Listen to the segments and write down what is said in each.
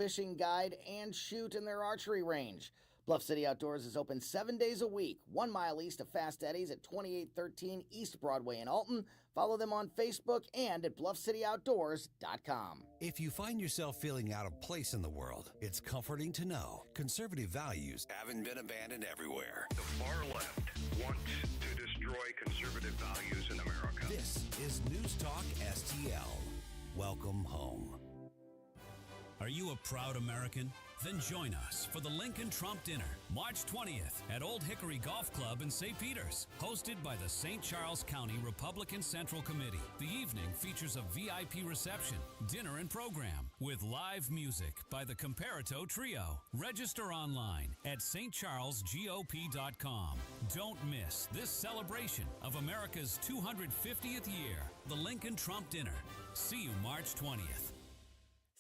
fishing guide, and shoot in their archery range. Bluff City Outdoors is open 7 days a week, 1 mile east of Fast Eddie's at 2813 East Broadway in Alton. Follow them on Facebook and at bluffcityoutdoors.com. If you find yourself feeling out of place in the world, it's comforting to know conservative values haven't been abandoned everywhere. The far left wants to destroy conservative values in America. This is News Talk STL. Welcome home. Are you a proud American? Then join us for the Lincoln Trump Dinner, March 20th at Old Hickory Golf Club in St. Peters, hosted by the St. Charles County Republican Central Committee. The evening features a VIP reception, dinner and program with live music by the Comparato Trio. Register online at stcharlesgop.com. Don't miss this celebration of America's 250th year, the Lincoln Trump Dinner. See you March 20th.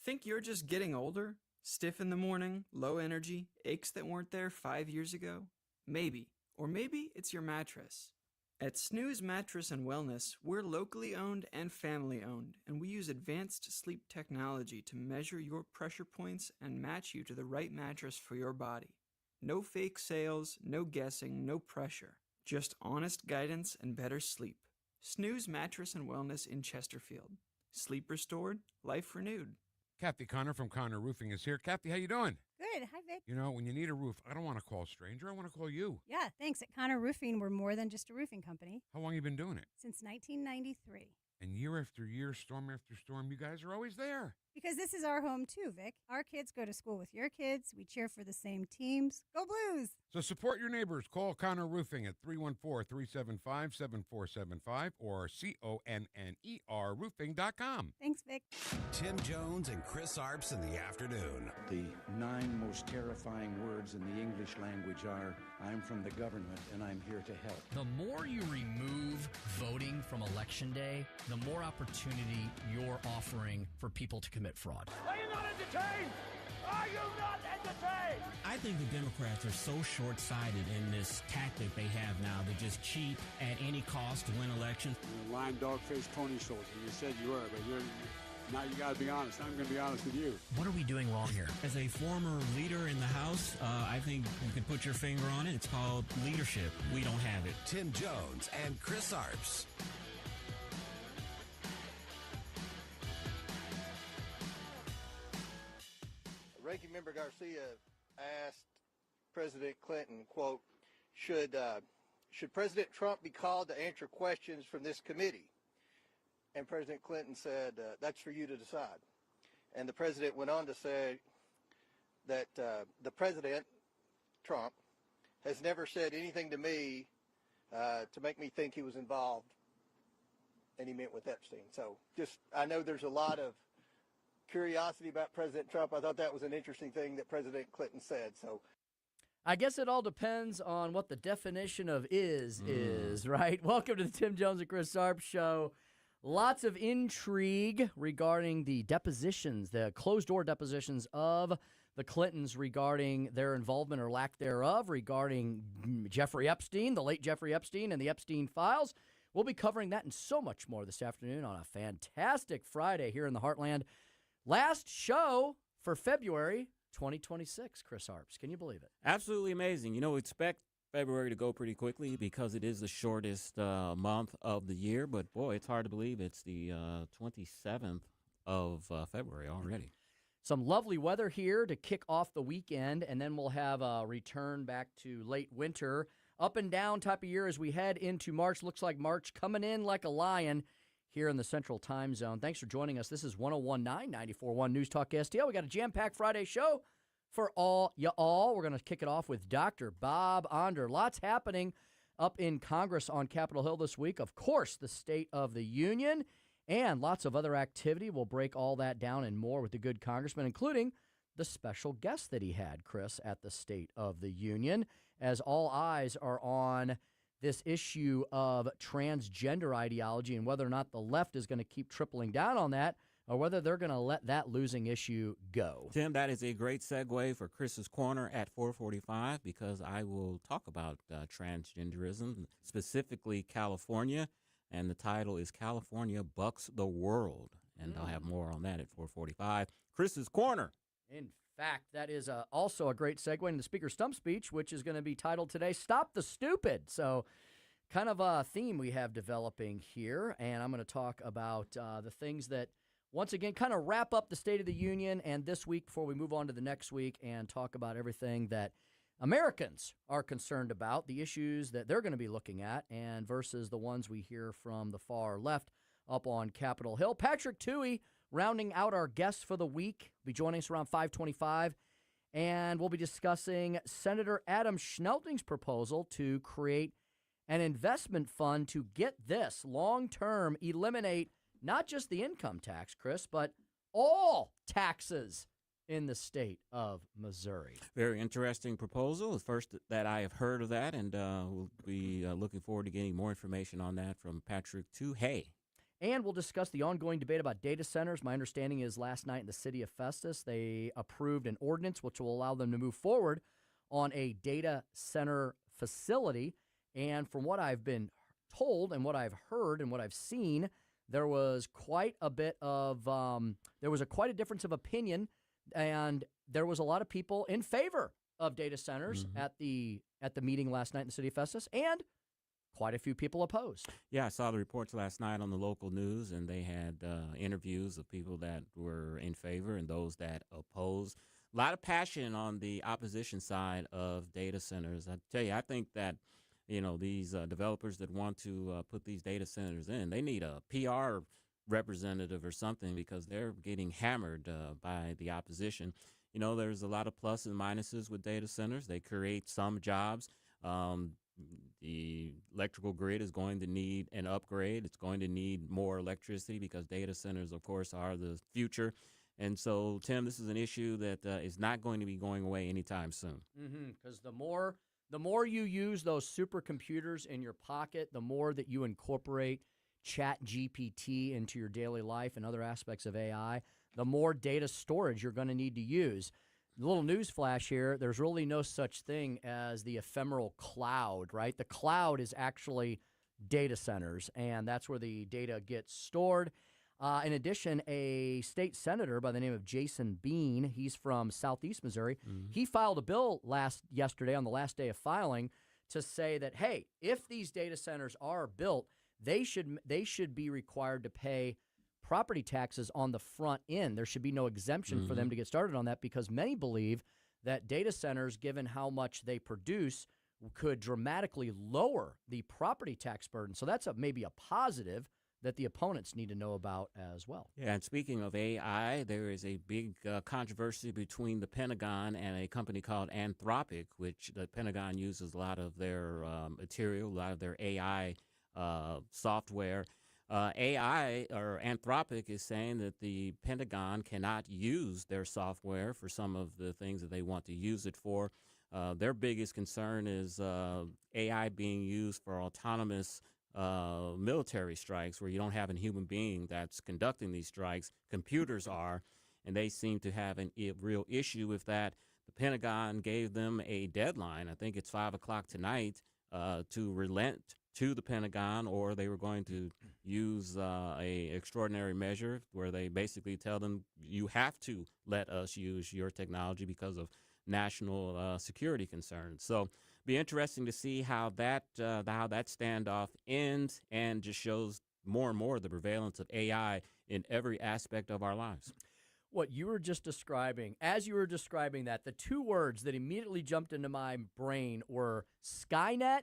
Think you're just getting older? Stiff in the morning, low energy, aches that weren't there 5 years ago? Maybe. Or maybe it's your mattress. At Snooze Mattress and Wellness, we're locally owned and family owned, and we use advanced sleep technology to measure your pressure points and match you to the right mattress for your body. No fake sales, no guessing, no pressure. Just honest guidance and better sleep. Snooze Mattress and Wellness in Chesterfield. Sleep restored, life renewed. Kathy Connor from Connor Roofing is here. Kathy, how you doing? Good. Hi, Vic. You know, when you need a roof, I don't want to call a stranger. I want to call you. Yeah, thanks. At Connor Roofing, we're more than just a roofing company. How long you been doing it? Since 1993. And year after year, storm after storm, you guys are always there. Because this is our home, too, Vic. Our kids go to school with your kids. We cheer for the same teams. Go Blues! So support your neighbors. Call Connor Roofing at 314-375-7475 or CONNER roofing.com. Thanks, Vic. Tim Jones and Chris Arps in the afternoon. The 9 most terrifying words in the English language are, I'm from the government and I'm here to help. The more you remove voting from Election Day, the more opportunity you're offering for people to commit fraud. Are you not entertained? Are you not entertained? I think the Democrats are so short-sighted in this tactic they have now to just cheat at any cost to win elections. You're a lying dog-faced pony soldier. You said you were, but now you got to be honest. I'm going to be honest with you. What are we doing wrong here? As a former leader in the House, I think you can put your finger on it. It's called leadership. We don't have it. Tim Jones and Chris Arps. Ranking Member Garcia asked President Clinton, quote, should President Trump be called to answer questions from this committee? And President Clinton said, that's for you to decide. And the president went on to say that the president, Trump, has never said anything to me to make me think he was involved, and he meant with Epstein. So I know there's a lot of curiosity about President Trump. I thought that was an interesting thing that President Clinton said. So I guess it all depends on what the definition of is, right? Welcome to the Tim Jones and Chris Arps Show. Lots of intrigue regarding the depositions, the closed-door depositions of the Clintons regarding their involvement or lack thereof, regarding Jeffrey Epstein, the late Jeffrey Epstein, and the Epstein files. We'll be covering that and so much more this afternoon on a fantastic Friday here in the Heartland. Last show for February 2026, Chris Arps. Can you believe it? Absolutely amazing. You know, we expect February to go pretty quickly because it is the shortest month of the year. But, boy, it's hard to believe it's the 27th of February already. Some lovely weather here to kick off the weekend, and then we'll have a return back to late winter. Up and down type of year as we head into March. Looks like March coming in like a lion here in the Central Time Zone. Thanks for joining us. This is 101.9, 94.1 News Talk STL. We got a jam-packed Friday show for all y'all. We're going to kick it off with Dr. Bob Onder. Lots happening up in Congress on Capitol Hill this week. Of course, the State of the Union and lots of other activity. We'll break all that down and more with the good congressman, including the special guest that he had, Chris, at the State of the Union, as all eyes are on this issue of transgender ideology and whether or not the left is going to keep tripling down on that or whether they're going to let that losing issue go. Tim, that is a great segue for Chris's Corner at 4:45 because I will talk about transgenderism, specifically California, and the title is California Bucks the World, and I'll have more on that at 4:45. Chris's Corner. In fact, that is also a great segue into the Speaker's Stump Speech, which is going to be titled today, Stop the Stupid. So kind of a theme we have developing here, and I'm going to talk about the things that, once again, kind of wrap up the State of the Union and this week before we move on to the next week and talk about everything that Americans are concerned about, the issues that they're going to be looking at, and versus the ones we hear from the far left up on Capitol Hill. Patrick Tuohey, rounding out our guests for the week, will be joining us around 5:25, and we'll be discussing Senator Adam Schnelting's proposal to create an investment fund to get this long-term eliminate not just the income tax, Chris, but all taxes in the state of Missouri. Very interesting proposal. The first that I have heard of that, and we'll be looking forward to getting more information on that from Patrick Tuohey. And we'll discuss the ongoing debate about data centers. My understanding is last night in the city of Festus, they approved an ordinance which will allow them to move forward on a data center facility. And from what I've been told and what I've heard and what I've seen, there was quite a bit of quite a difference of opinion, and there was a lot of people in favor of data centers at the meeting last night in the city of Festus, and quite a few people opposed. Yeah, I saw the reports last night on the local news, and they had interviews of people that were in favor and those that opposed. A lot of passion on the opposition side of data centers. I tell you, I think that these developers that want to put these data centers in, they need a PR representative or something, because they're getting hammered by the opposition. There's a lot of pluses and minuses with data centers. They create some jobs. The electrical grid is going to need an upgrade. It's going to need more electricity because data centers, of course, are the future. And so, Tim, this is an issue that is not going to be going away anytime soon. Because the more you use those supercomputers in your pocket, the more that you incorporate ChatGPT into your daily life and other aspects of AI, the more data storage you're going to need to use. A little news flash here, there's really no such thing as the ephemeral cloud, right? The cloud is actually data centers, and that's where the data gets stored. In addition, a state senator by the name of Jason Bean, he's from Southeast Missouri, he filed a bill yesterday on the last day of filing to say that, hey, if these data centers are built, they should be required to pay property taxes on the front end. There should be no exemption for them to get started on that, because many believe that data centers, given how much they produce, could dramatically lower the property tax burden. So that's maybe a positive that the opponents need to know about as well. Yeah, and speaking of AI, there is a big controversy between the Pentagon and a company called Anthropic, which the Pentagon uses a lot of their material, a lot of their AI software. AI, or Anthropic, is saying that the Pentagon cannot use their software for some of the things that they want to use it for. Their biggest concern is AI being used for autonomous military strikes, where you don't have a human being that's conducting these strikes. Computers are, and they seem to have a real issue with that. The Pentagon gave them a deadline. I think it's 5 o'clock tonight to relent to the Pentagon, or they were going to use a extraordinary measure where they basically tell them, you have to let us use your technology because of national security concerns. So be interesting to see how that standoff ends, and just shows more and more the prevalence of AI in every aspect of our lives. What you were just describing, as you were describing that, the two words that immediately jumped into my brain were Skynet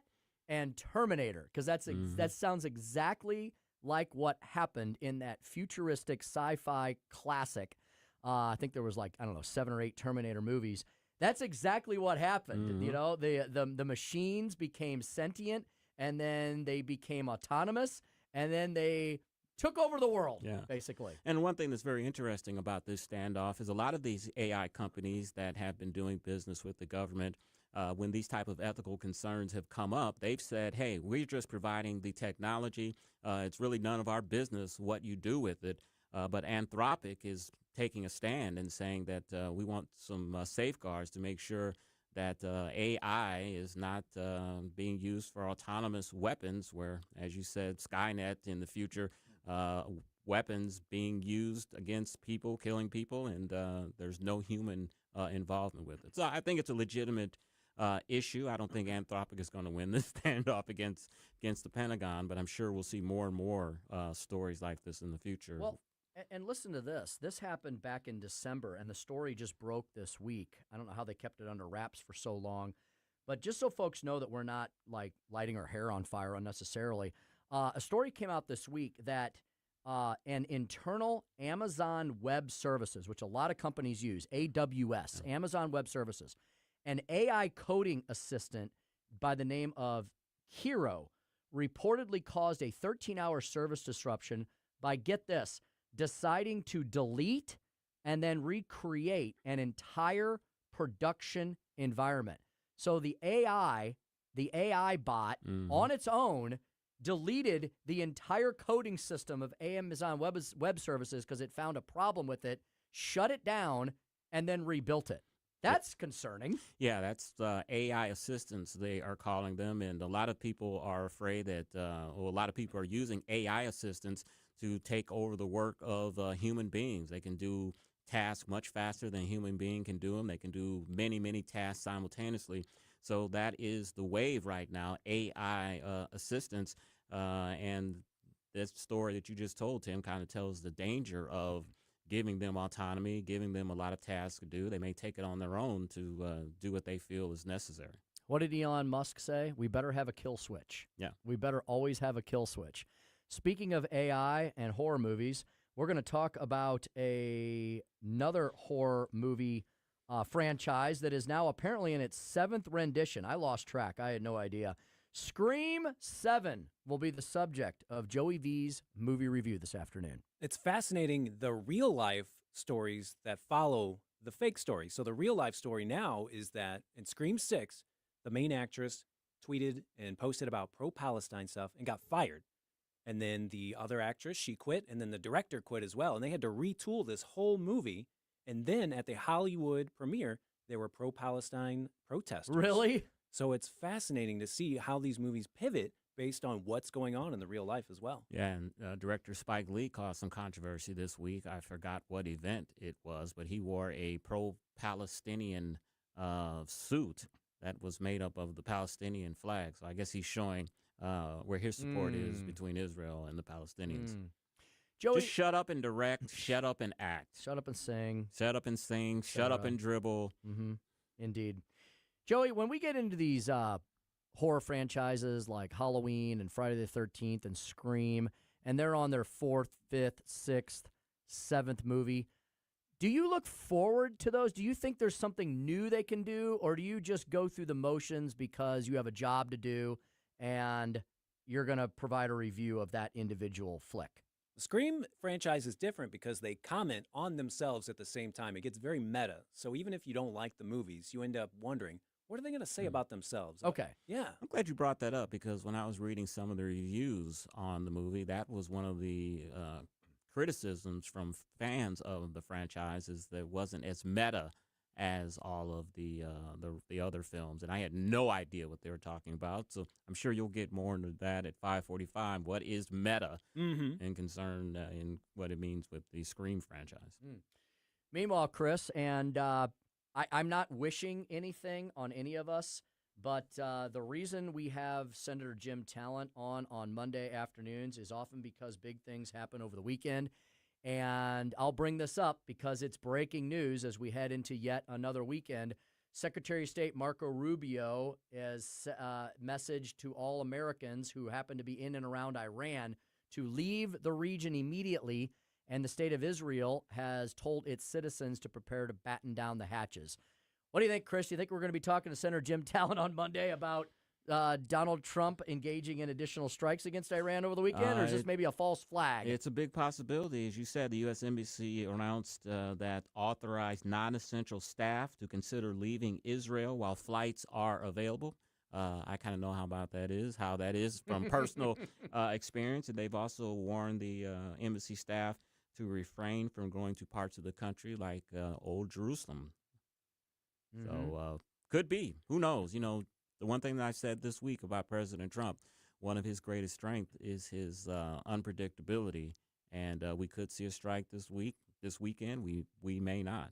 and Terminator, because that sounds exactly like what happened in that futuristic sci-fi classic. I think there was 7 or 8 Terminator movies. That's exactly what happened. The machines became sentient, and then they became autonomous, and then they took over the world, basically. And one thing that's very interesting about this standoff is a lot of these AI companies that have been doing business with the government, when these type of ethical concerns have come up, they've said, hey, we're just providing the technology. It's really none of our business what you do with it. But Anthropic is taking a stand and saying that we want some safeguards to make sure that AI is not being used for autonomous weapons where, as you said, Skynet in the future, weapons being used against people, killing people, and there's no human involvement with it. So I think it's a legitimate issue. I don't think Anthropic is going to win this standoff against the Pentagon, but I'm sure we'll see more and more stories like this in the future. Well, and listen to this. This happened back in December, and the story just broke this week. I don't know how they kept it under wraps for so long, but just so folks know that we're not like lighting our hair on fire unnecessarily, a story came out this week that an internal Amazon Web Services, which a lot of companies use, AWS, Amazon Web Services, an AI coding assistant by the name of Hero reportedly caused a 13-hour service disruption by, get this, deciding to delete and then recreate an entire production environment. So the AI bot on its own deleted the entire coding system of Amazon Web Services because it found a problem with it, shut it down, and then rebuilt it. That's concerning. Yeah, that's AI assistants, they are calling them. And a lot of people are afraid that, a lot of people are using AI assistants to take over the work of human beings. They can do tasks much faster than a human being can do them. They can do many, many tasks simultaneously. So that is the wave right now, AI assistants. And this story that you just told, Tim, kind of tells the danger of giving them autonomy, giving them a lot of tasks to do. They may take it on their own to do what they feel is necessary. What did Elon Musk say? We better have a kill switch. Yeah. We better always have a kill switch. Speaking of AI and horror movies, we're going to talk about another horror movie franchise that is now apparently in its 7th rendition. I lost track. I had no idea. Scream 7 will be the subject of Joey V's movie review this afternoon. It's fascinating, the real-life stories that follow the fake story. So the real-life story now is that in Scream 6, the main actress tweeted and posted about pro-Palestine stuff and got fired. And then the other actress, she quit, and then the director quit as well. And they had to retool this whole movie. And then at the Hollywood premiere, there were pro-Palestine protesters. Really? So it's fascinating to see how these movies pivot based on what's going on in the real life as well. Yeah, and director Spike Lee caused some controversy this week. I forgot what event it was, but he wore a pro-Palestinian suit that was made up of the Palestinian flag. So I guess he's showing where his support is between Israel and the Palestinians. Joey, just shut up and direct, shut up and act. Shut up and sing. Shut up and sing, shut up and dribble. Mm-hmm. Indeed. Joey, when we get into these horror franchises like Halloween and Friday the 13th and Scream, and they're on their 4th, 5th, 6th, 7th movie, do you look forward to those? Do you think there's something new they can do, or do you just go through the motions because you have a job to do and you're going to provide a review of that individual flick? The Scream franchise is different because they comment on themselves at the same time. It gets very meta. So even if you don't like the movies, you end up wondering, what are they going to say about themselves? Okay. Yeah. I'm glad you brought that up because when I was reading some of the reviews on the movie, that was one of the criticisms from fans of the franchise is that it wasn't as meta as all of the other films. And I had no idea what they were talking about. So I'm sure you'll get more into that at 5:45. What is meta and concern in what it means with the Scream franchise? Meanwhile, Chris, and I'm not wishing anything on any of us, but the reason we have Senator Jim Talent on Monday afternoons is often because big things happen over the weekend. And I'll bring this up because it's breaking news as we head into yet another weekend. Secretary of State Marco Rubio has messaged to all Americans who happen to be in and around Iran to leave the region immediately. And the state of Israel has told its citizens to prepare to batten down the hatches. What do you think, Chris? Do you think we're going to be talking to Senator Jim Talent on Monday about Donald Trump engaging in additional strikes against Iran over the weekend, or is this maybe a false flag? It's a big possibility. As you said, the U.S. Embassy announced that authorized non-essential staff to consider leaving Israel while flights are available. I kind of know how that is from personal experience. And they've also warned the embassy staff to refrain from going to parts of the country like Old Jerusalem. So could be. Who knows? You know, the one thing that I said this week about President Trump, one of his greatest strengths is his unpredictability. and we could see a strike this weekend. We may not.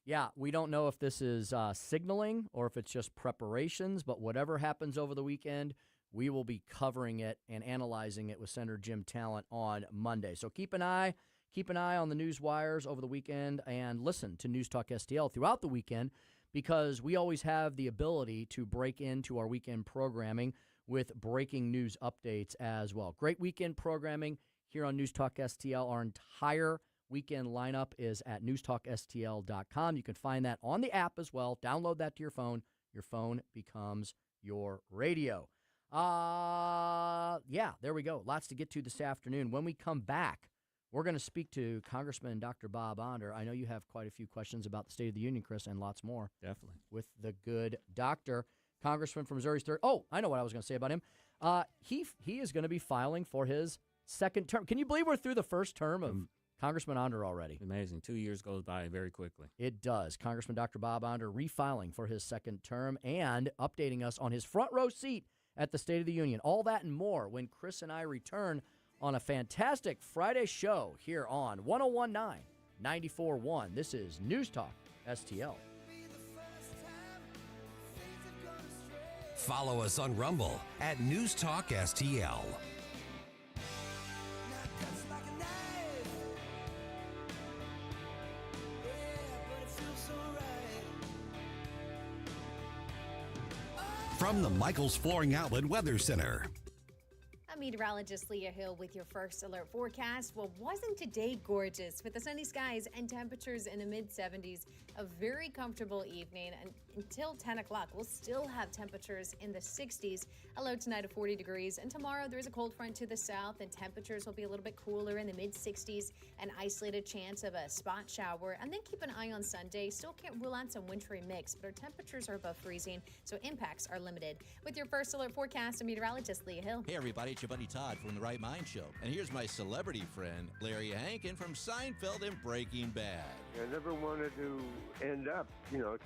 Yeah, we don't know if this is signaling or if it's just preparations, but whatever happens over the weekend, we will be covering it and analyzing it with Senator Jim Talent on Monday. So keep an eye on the news wires over the weekend and listen to News Talk STL throughout the weekend, because we always have the ability to break into our weekend programming with breaking news updates as well. Great weekend programming here on News Talk STL. Our entire weekend lineup is at newstalkstl.com. You can find that on the app as well. Download that to your phone. Your phone becomes your radio. Yeah, there we go. Lots to get to this afternoon. When we come back, we're going to speak to Congressman Dr. Bob Onder. I know you have quite a few questions about the State of the Union, Chris, and lots more. Definitely. With the good doctor, Congressman from Missouri's third. Oh, I know what I was going to say about him. He is going to be filing for his second term. Can you believe we're through the first term of Congressman Onder already? Amazing. 2 years goes by very quickly. It does. Congressman Dr. Bob Onder refiling for his second term and updating us on his front row seat at the State of the Union. All that and more when Chris and I return on a fantastic Friday show here on 101.9, 94.1. This is News Talk STL. Follow us on Rumble at News Talk STL. From the Michaels Flooring Outlet Weather Center. I'm meteorologist Leah Hill with your first alert forecast. Well, wasn't today gorgeous with the sunny skies and temperatures in the mid-70s? A very comfortable evening and until 10 o'clock. We'll still have temperatures in the 60s. A low tonight of 40 degrees. And tomorrow there's a cold front to the south and temperatures will be a little bit cooler in the mid-60s. An isolated chance of a spot shower. And then keep an eye on Sunday. Still can't rule out some wintry mix, but our temperatures are above freezing, so impacts are limited. With your first alert forecast, I'm meteorologist Leah Hill. Hey everybody, it's your buddy Todd from The Right Mind Show. And here's my celebrity friend, Larry Hankin from Seinfeld and Breaking Bad. I never wanted to end up,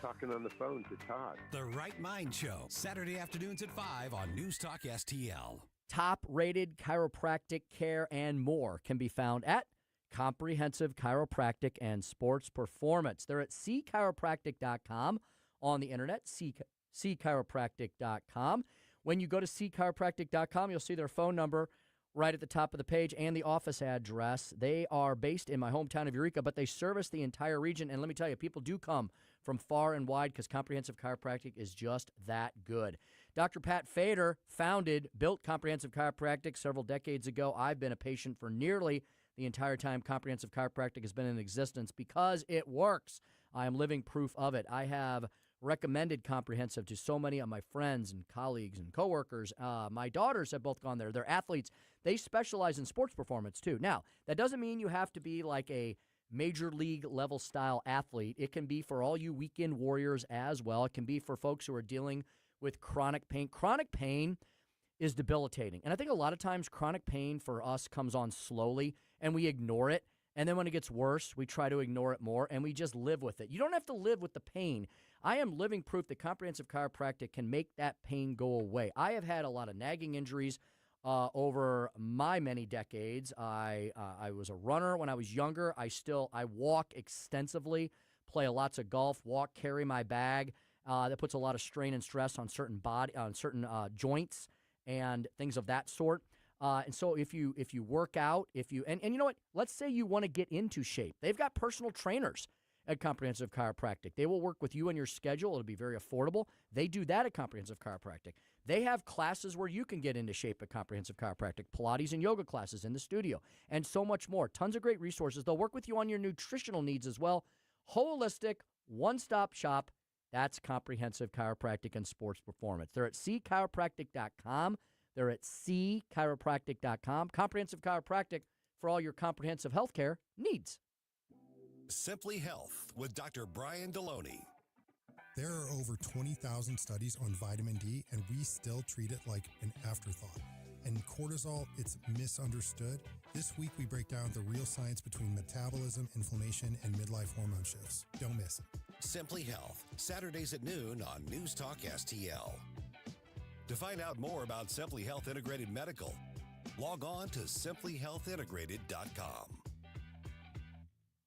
talking on the phone to Todd. The Right Mind Show, Saturday afternoons at 5 on News Talk STL. Top-rated chiropractic care and more can be found at Comprehensive Chiropractic and Sports Performance. They're at cchiropractic.com on the internet, cchiropractic.com. When you go to cchiropractic.com, you'll see their phone number right at the top of the page and the office address. They are based in my hometown of Eureka, but they service the entire region. And let me tell you, people do come from far and wide because Comprehensive Chiropractic is just that good. Dr. Pat Fader built Comprehensive Chiropractic several decades ago. I've been a patient for nearly the entire time Comprehensive Chiropractic has been in existence because it works. I am living proof of it. I have recommended Comprehensive to so many of my friends and colleagues and coworkers. My daughters have both gone there. They're athletes. They specialize in sports performance too. Now, that doesn't mean you have to be like a major league level style athlete. It can be for all you weekend warriors as well. It can be for folks who are dealing with chronic pain. Chronic pain is debilitating. And I think a lot of times chronic pain for us comes on slowly and we ignore it. And then when it gets worse, we try to ignore it more and we just live with it. You don't have to live with the pain. I am living proof that Comprehensive Chiropractic can make that pain go away. I have had a lot of nagging injuries over my many decades. I was a runner when I was younger. I walk extensively, play lots of golf, carry my bag. That puts a lot of strain and stress on certain joints and things of that sort. And so if you work out, and you know what, let's say you want to get into shape. They've got personal trainers at Comprehensive Chiropractic. They will work with you on your schedule. It'll be very affordable. They do that at Comprehensive Chiropractic. They have classes where you can get into shape at Comprehensive Chiropractic, Pilates and yoga classes in the studio, and so much more. Tons of great resources. They'll work with you on your nutritional needs as well. Holistic, one-stop shop. That's Comprehensive Chiropractic and Sports Performance. They're at cchiropractic.com. They're at cchiropractic.com. Comprehensive Chiropractic for all your comprehensive health care needs. Simply Health with Dr. Brian Deloney. There are over 20,000 studies on vitamin D, and we still treat it like an afterthought. And cortisol, it's misunderstood. This week, we break down the real science between metabolism, inflammation, and midlife hormone shifts. Don't miss it. Simply Health, Saturdays at noon on News Talk STL. To find out more about Simply Health Integrated Medical, Log on to simplyhealthintegrated.com.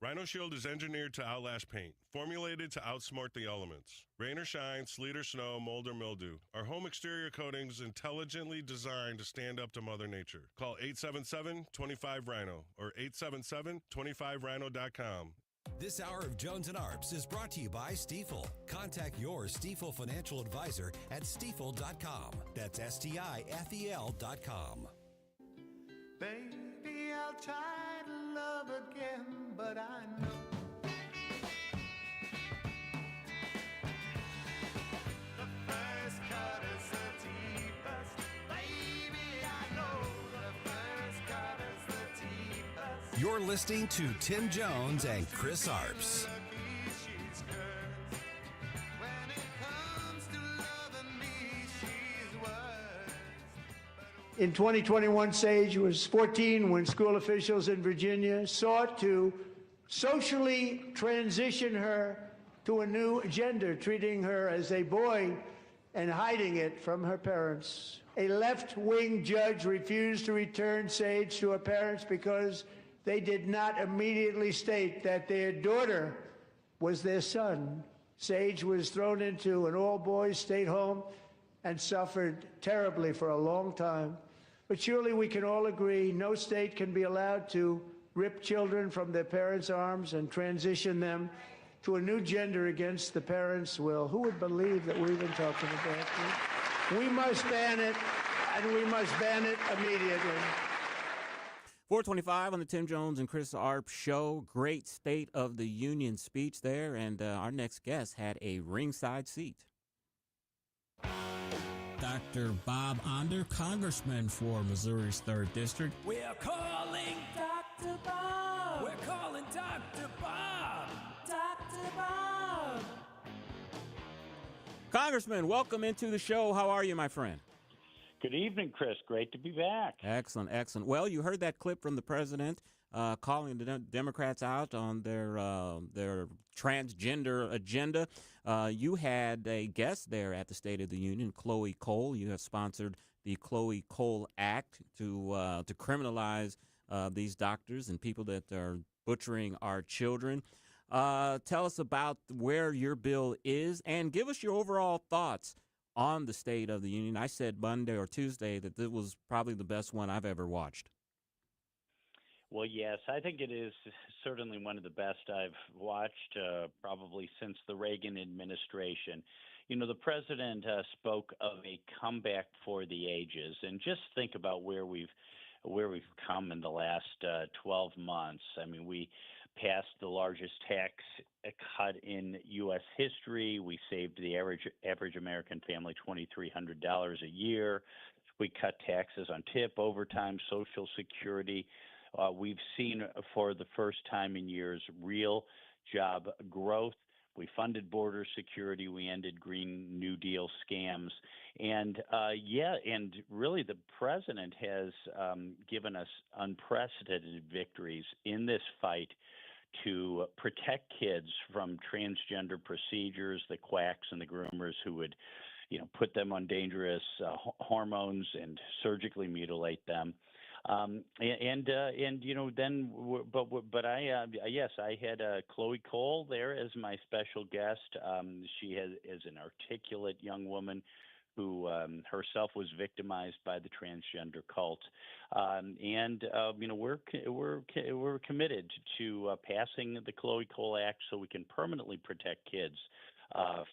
Rhino Shield is engineered to outlast paint, formulated to outsmart the elements. Rain or shine, sleet or snow, mold or mildew. Our home exterior coatings intelligently designed to stand up to Mother Nature. Call 877-25-RHINO or 877-25rhino.com. This hour of Jones and Arps is brought to you by Stiefel. Contact your Stiefel financial advisor at stiefel.com. That's STIFEL.com. Baby, I'll try to love again, but I know the first cut is the deepest. Baby, I know the first cut is the deepest. You're listening to Tim Jones and Chris Arps. In 2021, Sage was 14 when school officials in Virginia sought to socially transition her to a new gender, treating her as a boy and hiding it from her parents. A left-wing judge refused to return Sage to her parents because they did not immediately state that their daughter was their son. Sage was thrown into an all-boys state home and suffered terribly for a long time. But surely we can all agree no state can be allowed to rip children from their parents' arms and transition them to a new gender against the parents' will. Who would believe that we've been talking about this? We must ban it, and we must ban it immediately. 425 on the Tim Jones and Chris Arps show. Great State of the Union speech there, and our next guest had a ringside seat. Dr. Bob Onder, congressman for Missouri's 3rd District. We're calling Dr. Bob. We're calling Dr. Bob. Dr. Bob. Congressman, welcome into the show. How are you, my friend? Good evening, Chris. Great to be back. Excellent, excellent. Well, you heard that clip from the president calling the Democrats out on their transgender agenda. You had a guest there at the State of the Union, Chloe Cole. You have sponsored the Chloe Cole Act to criminalize these doctors and people that are butchering our children. Tell us about where your bill is and give us your overall thoughts on the State of the Union. I said Monday or Tuesday that this was probably the best one I've ever watched. Well, yes, I think it is certainly one of the best I've watched probably since the Reagan administration. You know, the president spoke of a comeback for the ages, and just think about where we've come in the last 12 months. I mean, we passed the largest tax cut in U.S. history. We saved the average American family $2,300 a year. We cut taxes on tip, overtime, Social Security. We've seen for the first time in years real job growth. We funded border security. We ended Green New Deal scams. And and really the president has given us unprecedented victories in this fight to protect kids from transgender procedures, the quacks and the groomers who would, put them on dangerous hormones and surgically mutilate them. Yes, I had Chloe Cole there as my special guest. She is an articulate young woman who herself was victimized by the transgender cult, we're committed to passing the Chloe Cole Act so we can permanently protect kids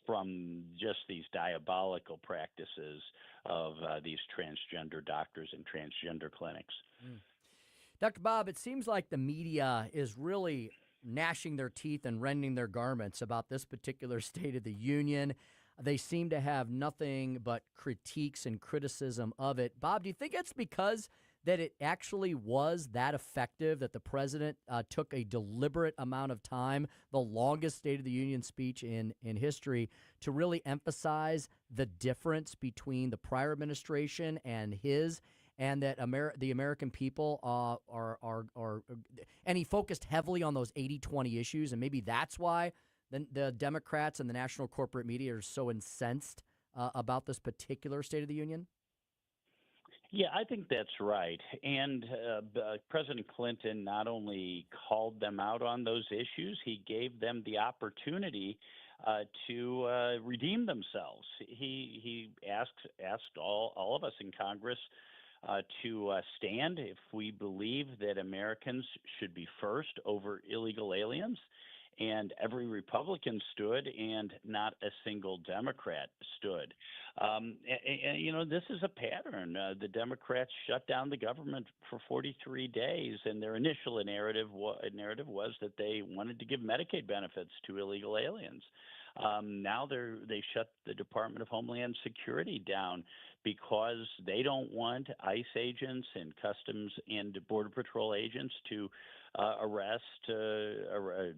from just these diabolical practices of these transgender doctors and transgender clinics. Dr. Bob, it seems like the media is really gnashing their teeth and rending their garments about this particular State of the Union. They seem to have nothing but critiques and criticism of it. Bob, do you think it's because that it actually was that effective, that the president took a deliberate amount of time, the longest State of the Union speech in history, to really emphasize the difference between the prior administration and his, and that the American people are and he focused heavily on those 80-20 issues, and maybe that's why the Democrats and the national corporate media are so incensed about this particular State of the Union? Yeah, I think that's right. And President Clinton not only called them out on those issues, he gave them the opportunity to redeem themselves. He asked all of us in Congress to stand if we believe that Americans should be first over illegal aliens. And every Republican stood, and not a single Democrat stood. This is a pattern. The Democrats shut down the government for 43 days, and their initial narrative was that they wanted to give Medicaid benefits to illegal aliens. Now they shut the Department of Homeland Security down because they don't want ICE agents and Customs and Border Patrol agents to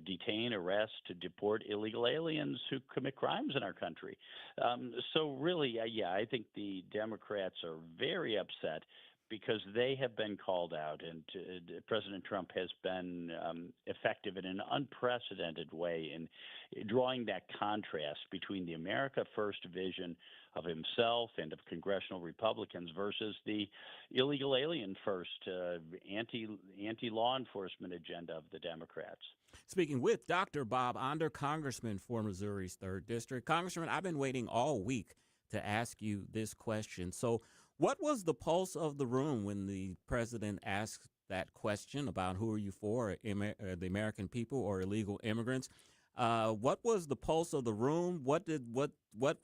detain, arrest, to deport illegal aliens who commit crimes in our country. So really, I think the Democrats are very upset because they have been called out, and President Trump has been effective in an unprecedented way in drawing that contrast between the America First vision of himself and of congressional Republicans versus the illegal alien first anti-law enforcement agenda of the Democrats. Speaking with Dr. Bob Onder, Congressman for Missouri's 3rd District. Congressman, I've been waiting all week to ask you this question. So what was the pulse of the room when the president asked that question about who are you for, the American people or illegal immigrants? What was the pulse of the room? What do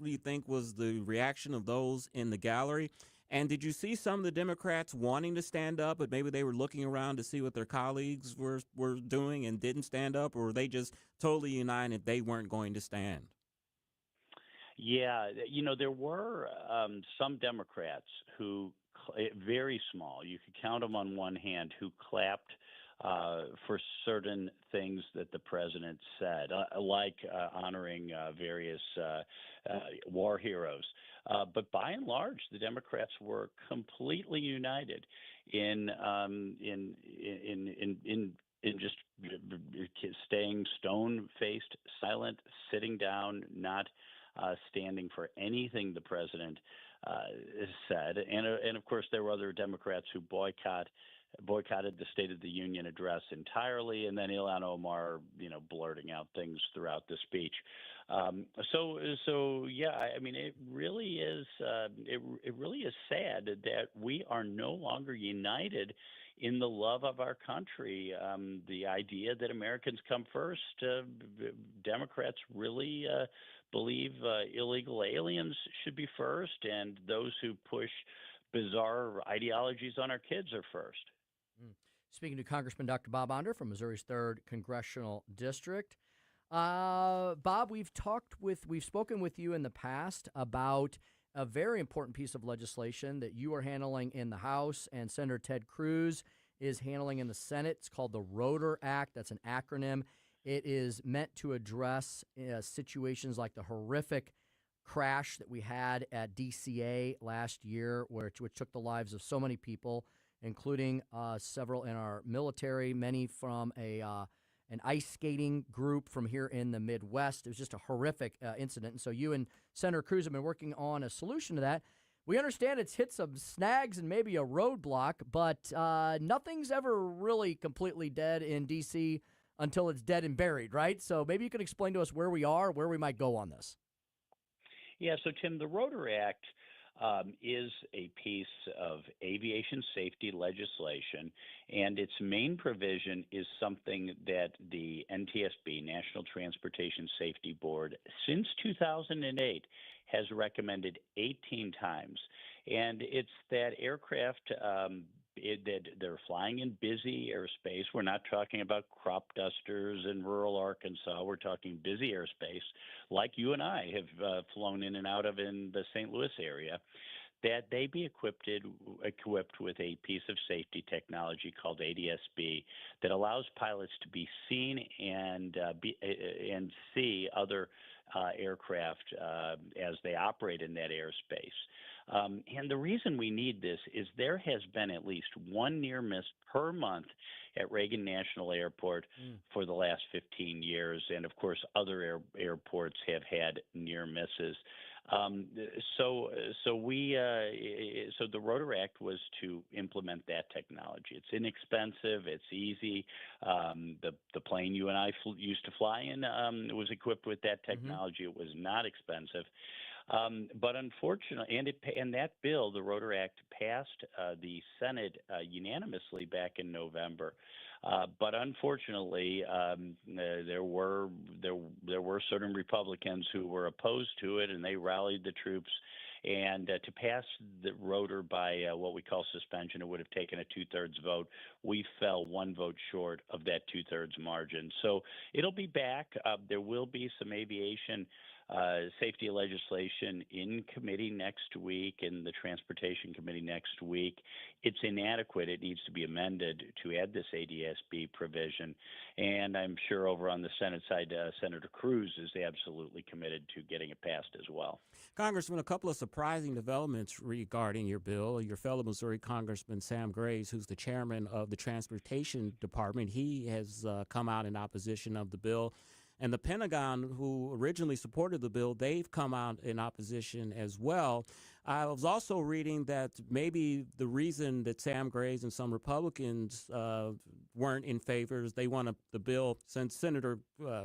you think was the reaction of those in the gallery? And did you see some of the Democrats wanting to stand up, but maybe they were looking around to see what their colleagues were doing and didn't stand up, or were they just totally united they weren't going to stand? Yeah, there were some Democrats who, very small, you could count them on one hand, who clapped for certain things that the president said, like honoring various war heroes. But by and large, the Democrats were completely united in just staying stone-faced, silent, sitting down, not standing for anything the president said. And of course, there were other Democrats who boycotted the State of the Union address entirely, and then Ilhan Omar, blurting out things throughout the speech. So yeah, I mean, it really is sad that we are no longer united in the love of our country. The idea that Americans come first, Democrats really believe illegal aliens should be first, and those who push bizarre ideologies on our kids are first. Speaking to Congressman Dr. Bob Onder from Missouri's 3rd Congressional District. Bob, we've spoken with you in the past about a very important piece of legislation that you are handling in the House and Senator Ted Cruz is handling in the Senate. It's called the Rotor Act. That's an acronym. It is meant to address situations like the horrific crash that we had at DCA last year, which took the lives of so many people, including several in our military, many from an ice skating group from here in the Midwest. It was just a horrific incident. And so you and Senator Cruz have been working on a solution to that. We understand it's hit some snags and maybe a roadblock, but nothing's ever really completely dead in D.C. until it's dead and buried, right? So maybe you can explain to us where we are, where we might go on this. Yeah, so Tim, the Rotor Act is a piece of aviation safety legislation, and its main provision is something that the NTSB, National Transportation Safety Board, since 2008 has recommended 18 times. And it's that aircraft that they're flying in busy airspace. We're not talking about crop dusters in rural Arkansas. We're talking busy airspace, like you and I have flown in and out of in the St. Louis area, that they be equipped with a piece of safety technology called ADS-B that allows pilots to be seen and see other aircraft as they operate in that airspace. And the reason we need this is there has been at least one near miss per month at Reagan National Airport for the last 15 years. And of course, other airports have had near misses. So the Rotor Act was to implement that technology. It's inexpensive. It's easy. The plane you and I used to fly in was equipped with that technology. It was not expensive. But unfortunately, and that bill, the Rotor Act, passed the Senate unanimously back in November. But unfortunately, there were certain Republicans who were opposed to it, and they rallied the troops. And to pass the rotor by what we call suspension, it would have taken a 2/3 vote. We fell one vote short of that 2/3 margin. So it'll be back. There will be some aviation safety legislation in committee next week, in the Transportation Committee next week. It's inadequate. It needs to be amended to add this ADSB provision. And I'm sure over on the Senate side, Senator Cruz is absolutely committed to getting it passed as well. Congressman, a couple of surprising developments regarding your bill. Your fellow Missouri Congressman Sam Graves, who's the chairman of the Transportation Department, he has come out in opposition of the bill. And the Pentagon, who originally supported the bill, they've come out in opposition as well. I was also reading that maybe the reason that Sam Graves and some Republicans weren't in favor is they wanted the bill, since Senator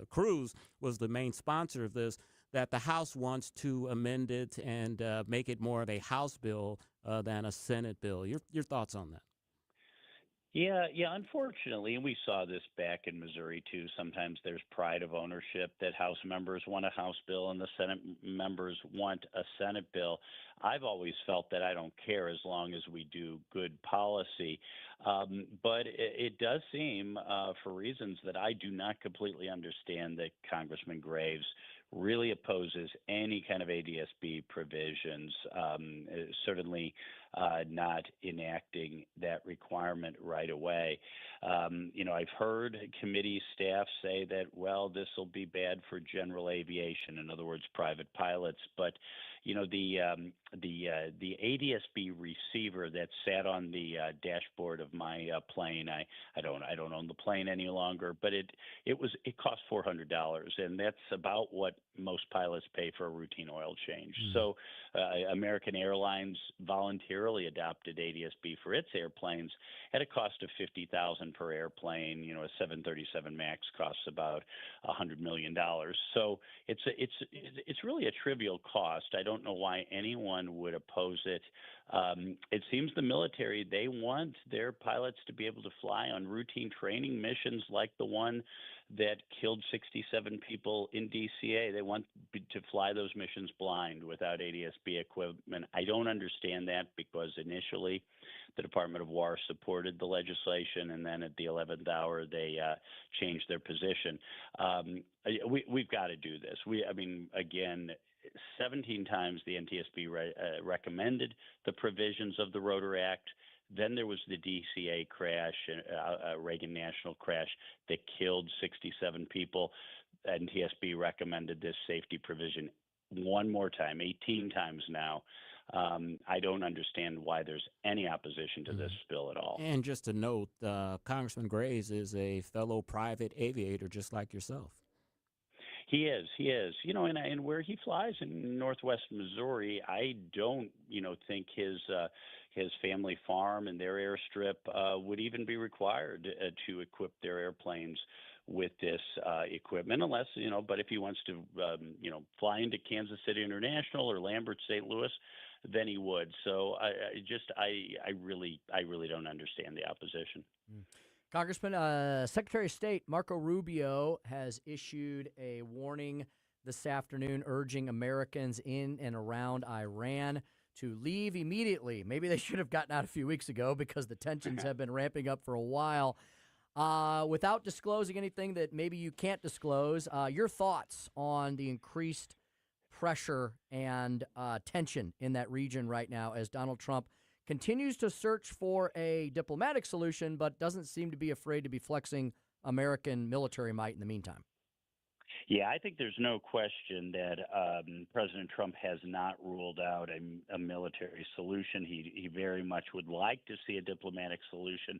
Cruz was the main sponsor of this, that the House wants to amend it and make it more of a House bill than a Senate bill. Your thoughts on that? Yeah, unfortunately, and we saw this back in Missouri too. Sometimes there's pride of ownership that House members want a House bill and the Senate members want a Senate bill. I've always felt that I don't care as long as we do good policy. But it does seem, for reasons that I do not completely understand, that Congressman Graves really opposes any kind of ADSB provisions, certainly not enacting that requirement right away. I've heard committee staff say that, well, this will be bad for general aviation, in other words, private pilots. But the ADSB receiver that sat on the dashboard of my plane, I don't own the plane any longer, but it cost $400, and that's about what most pilots pay for a routine oil change. So American Airlines voluntarily adopted ADSB for its airplanes at a cost of $50,000 per airplane. A 737 MAX costs about $100 million. So it's really a trivial cost. I don't know why anyone would oppose it. It seems the military, they want their pilots to be able to fly on routine training missions like the one that killed 67 people in DCA. They want to fly those missions blind without ADSB equipment. I don't understand that, because initially the Department of War supported the legislation, and then at the 11th hour they changed their position. We've got to do this. Again, 17 times the NTSB recommended the provisions of the Rotor Act. Then there was the DCA crash, Reagan National crash, that killed 67 people. NTSB recommended this safety provision one more time, 18 times now. I don't understand why there's any opposition to this bill at all. And just to note, Congressman Graves is a fellow private aviator just like yourself. He is. And where he flies in Northwest Missouri, I don't, think his family farm and their airstrip would even be required to equip their airplanes with this equipment, unless, but if he wants to, fly into Kansas City International or Lambert, St. Louis, then he would. So I really don't understand the opposition. Congressman, Secretary of State Marco Rubio has issued a warning this afternoon urging Americans in and around Iran to leave immediately. Maybe they should have gotten out a few weeks ago, because the tensions have been ramping up for a while. Without disclosing anything that maybe you can't disclose, your thoughts on the increased pressure and tension in that region right now as Donald Trump continues to search for a diplomatic solution, but doesn't seem to be afraid to be flexing American military might in the meantime. Yeah, I think there's no question that President Trump has not ruled out a military solution. He very much would like to see a diplomatic solution.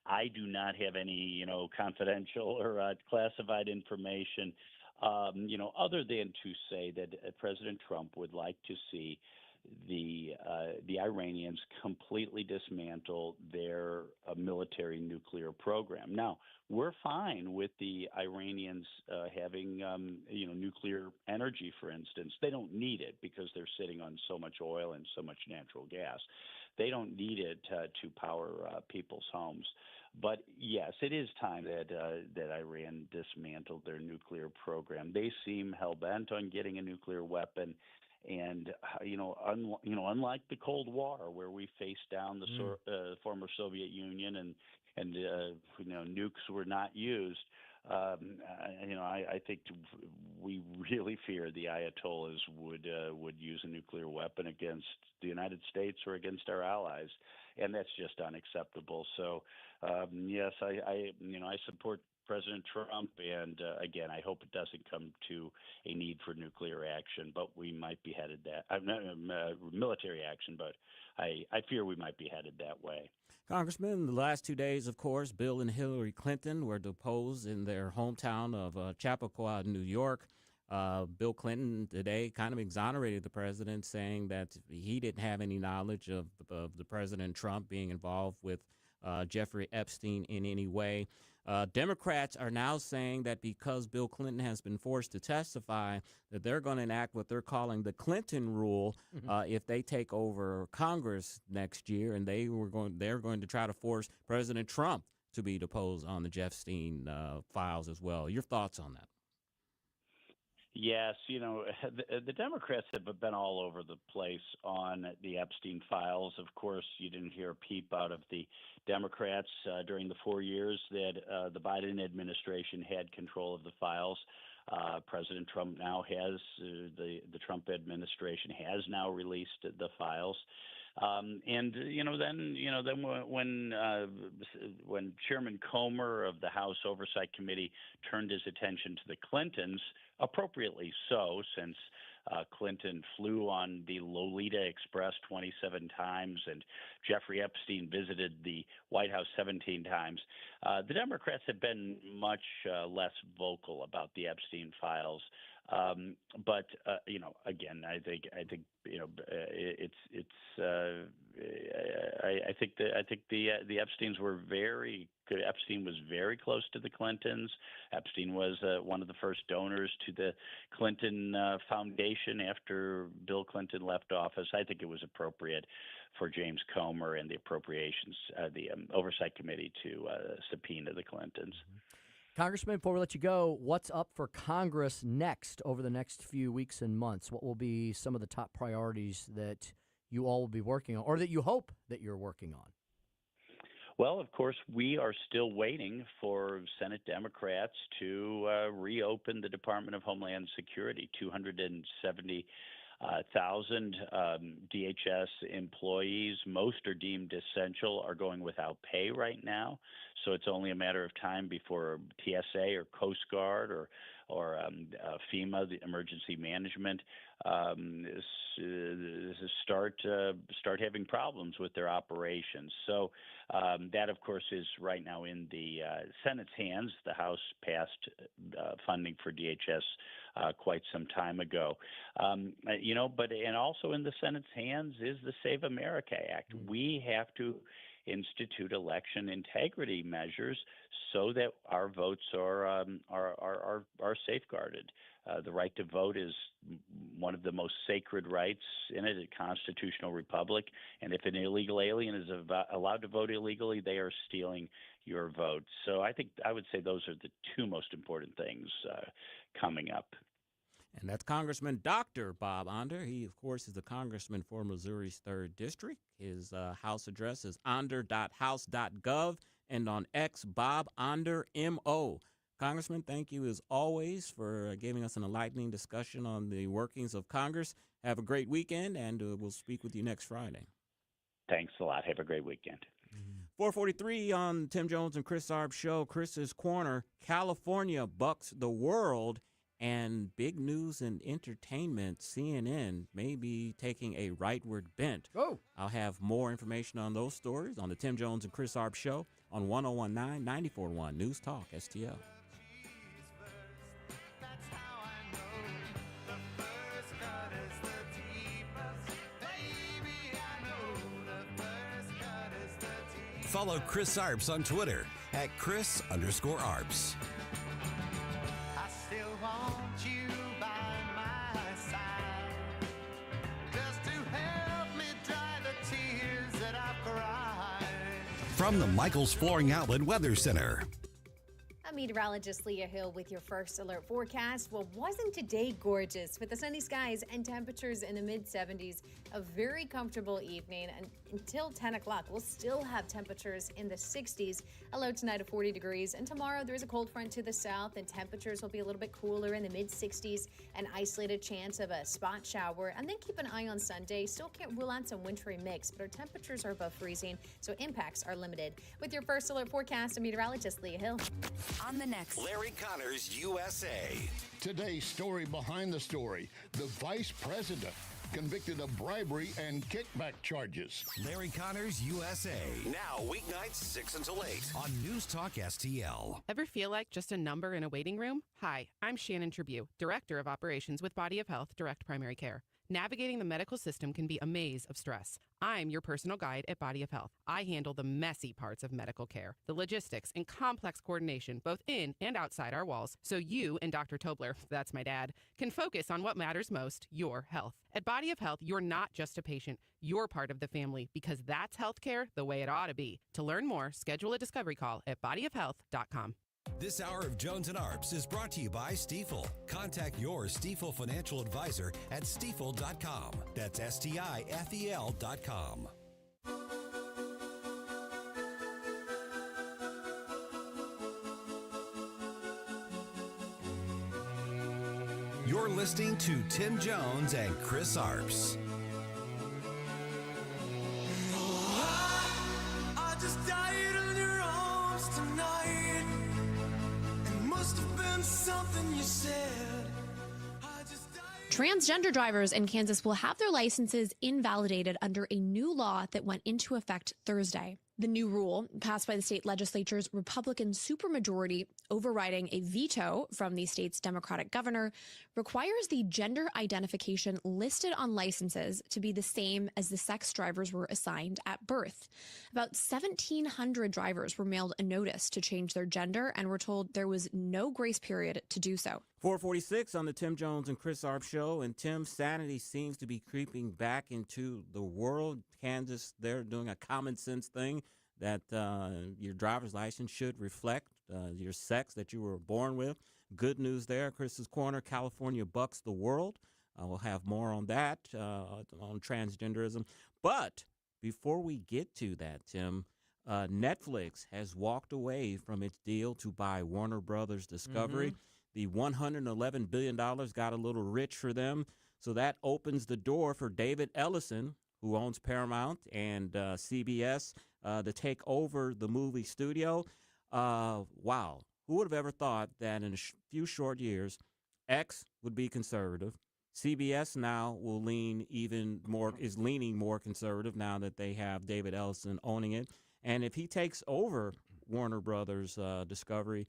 I do not have any, confidential or classified information Other than to say that President Trump would like to see the Iranians completely dismantle their military nuclear program. Now, we're fine with the Iranians having nuclear energy, for instance. They don't need it because they're sitting on so much oil and so much natural gas. They don't need it to power people's homes. But yes, it is time that Iran dismantled their nuclear program. They seem hell bent on getting a nuclear weapon. And unlike the Cold War, where we faced down the former Soviet Union and nukes were not used, I think we really fear the Ayatollahs would use a nuclear weapon against the United States or against our allies, and that's just unacceptable. So yes, I support President Trump, and again, I hope it doesn't come to a need for nuclear action, but we might be headed that military action, but I fear we might be headed that way. Congressman, the last 2 days, of course, Bill and Hillary Clinton were deposed in their hometown of Chappaqua, New York. Bill Clinton today kind of exonerated the president, saying that he didn't have any knowledge of the President Trump being involved with Jeffrey Epstein in any way. Democrats are now saying that because Bill Clinton has been forced to testify, that they're going to enact what they're calling the Clinton rule if they take over Congress next year, and they're going to try to force President Trump to be deposed on the Epstein files as well. Your thoughts on that? Yes, the Democrats have been all over the place on the Epstein files. Of course, you didn't hear a peep out of the Democrats during the 4 years that the Biden administration had control of the files. President Trump now has, the Trump administration has now released the files. Then when Chairman Comer of the House Oversight Committee turned his attention to the Clintons, appropriately so, since Clinton flew on the Lolita Express 27 times and Jeffrey Epstein visited the White House 17 times, the Democrats have been much less vocal about the Epstein files. But again, I think the Epsteins were very good. Epstein was very close to the Clintons. Epstein was one of the first donors to the Clinton Foundation after Bill Clinton left office. I think it was appropriate for James Comer and the the Oversight Committee to subpoena the Clintons. Congressman, before we let you go, what's up for Congress next over the next few weeks and months? What will be some of the top priorities that you all will be working on, or that you hope that you're working on? Well, of course, we are still waiting for Senate Democrats to reopen the Department of Homeland Security. 270,000 DHS employees, most are deemed essential, are going without pay right now. So it's only a matter of time before TSA or Coast Guard or FEMA, the emergency management, start having problems with their operations. So that, of course, is right now in the Senate's hands. The House passed funding for DHS quite some time ago. But also in the Senate's hands is the Save America Act. We have to institute election integrity measures so that our votes are safeguarded. The right to vote is one of the most sacred rights in a constitutional republic, and if an illegal alien is allowed to vote illegally, they are stealing your vote. So I would say those are the two most important things coming up. And that's Congressman Dr. Bob Onder. He, of course, is the congressman for Missouri's 3rd District. His House address is onder.house.gov, and on X, Bob Onder, M.O. Congressman, thank you as always for giving us an enlightening discussion on the workings of Congress. Have a great weekend, and we'll speak with you next Friday. Thanks a lot. Have a great weekend. 4:43 on Tim Jones and Chris Arps show. Chris's Corner. California bucks the world. And big news in entertainment, CNN may be taking a rightward bent. Oh. I'll have more information on those stories on the Tim Jones and Chris Arps show on 101.9, 94.1 News Talk, STL. That's how Follow Chris Arps on Twitter at Chris_Arps. I still want you by my side, just to help me dry the tears that I've cried. From the Michaels Flooring Outlet Weather Center. I'm meteorologist Leah Hill with your first alert forecast. Well, wasn't today gorgeous with the sunny skies and temperatures in the mid-70s? A very comfortable evening, and until 10 o'clock, we'll still have temperatures in the 60s. A low tonight of 40 degrees, and tomorrow there is a cold front to the south, and temperatures will be a little bit cooler in the mid-60s. An isolated chance of a spot shower, and then keep an eye on Sunday. Still can't rule out some wintry mix, but our temperatures are above freezing, so impacts are limited. With your first alert forecast, I'm meteorologist Leah Hill. On the next, Larry Connors, USA. Today's story behind the story. The vice president convicted of bribery and kickback charges. Larry Connors, USA. Now, weeknights 6 until 8 on News Talk STL. Ever feel like just a number in a waiting room? Hi, I'm Shannon Tribune, Director of Operations with Body of Health Direct Primary Care. Navigating the medical system can be a maze of stress. I'm your personal guide at Body of Health. I handle the messy parts of medical care, the logistics and complex coordination both in and outside our walls, so you and Dr. Tobler, that's my dad, can focus on what matters most, your health. At Body of Health, you're not just a patient, you're part of the family, because that's healthcare the way it ought to be. To learn more, schedule a discovery call at bodyofhealth.com. This hour of Jones and Arps is brought to you by Stiefel. Contact your Stiefel financial advisor at Stiefel.com. That's STIFEL.com. You're listening to Tim Jones and Chris Arps. I just died on your arms tonight. It must have been something you said. Transgender drivers in Kansas will have their licenses invalidated under a new law that went into effect Thursday. The new rule, passed by the state legislature's Republican supermajority, overriding a veto from the state's Democratic governor, requires the gender identification listed on licenses to be the same as the sex drivers were assigned at birth. About 1,700 drivers were mailed a notice to change their gender and were told there was no grace period to do so. 446 on the Tim Jones and Chris Arp Show, and Tim's sanity seems to be creeping back into the world. Kansas, they're doing a common sense thing that your driver's license should reflect your sex that you were born with. Good news there. Chris's Corner, California bucks the world. We'll have more on that, on transgenderism. But before we get to that, Tim, Netflix has walked away from its deal to buy Warner Brothers Discovery. The $111 billion got a little rich for them. So that opens the door for David Ellison, who owns Paramount and CBS, to take over the movie studio. Wow. Who would have ever thought that in a few short years, X would be conservative. CBS now will is leaning more conservative now that they have David Ellison owning it. And if he takes over Warner Brothers Discovery,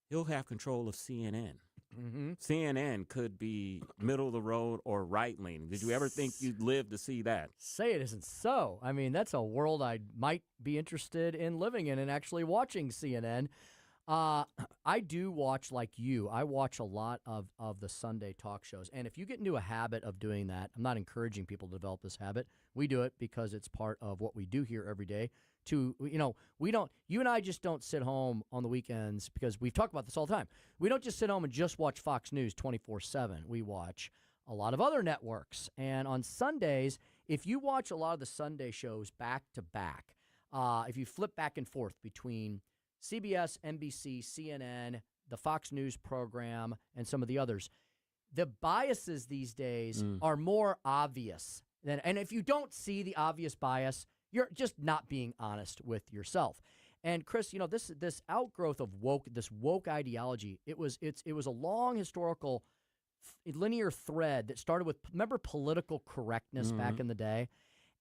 he'll have control of CNN. CNN could be middle of the road or right leaning. Did you ever think you'd live to see that? Say it isn't so. I mean, that's a world I might be interested in living in and actually watching CNN. I do watch, like you, I watch a lot of the Sunday talk shows. And if you get into a habit of doing that, I'm not encouraging people to develop this habit. We do it because it's part of what we do here every day. You and I just don't sit home on the weekends, because we've talked about this all the time. We don't just sit home and just watch Fox News 24/7. We watch a lot of other networks. And on Sundays, if you watch a lot of the Sunday shows back to back, if you flip back and forth between CBS, NBC, CNN, the Fox News program, and some of the others, the biases these days are more obvious. And if you don't see the obvious bias, you're just not being honest with yourself. And Chris, this outgrowth of this woke ideology, it was a long historical linear thread that started with, remember, political correctness back in the day?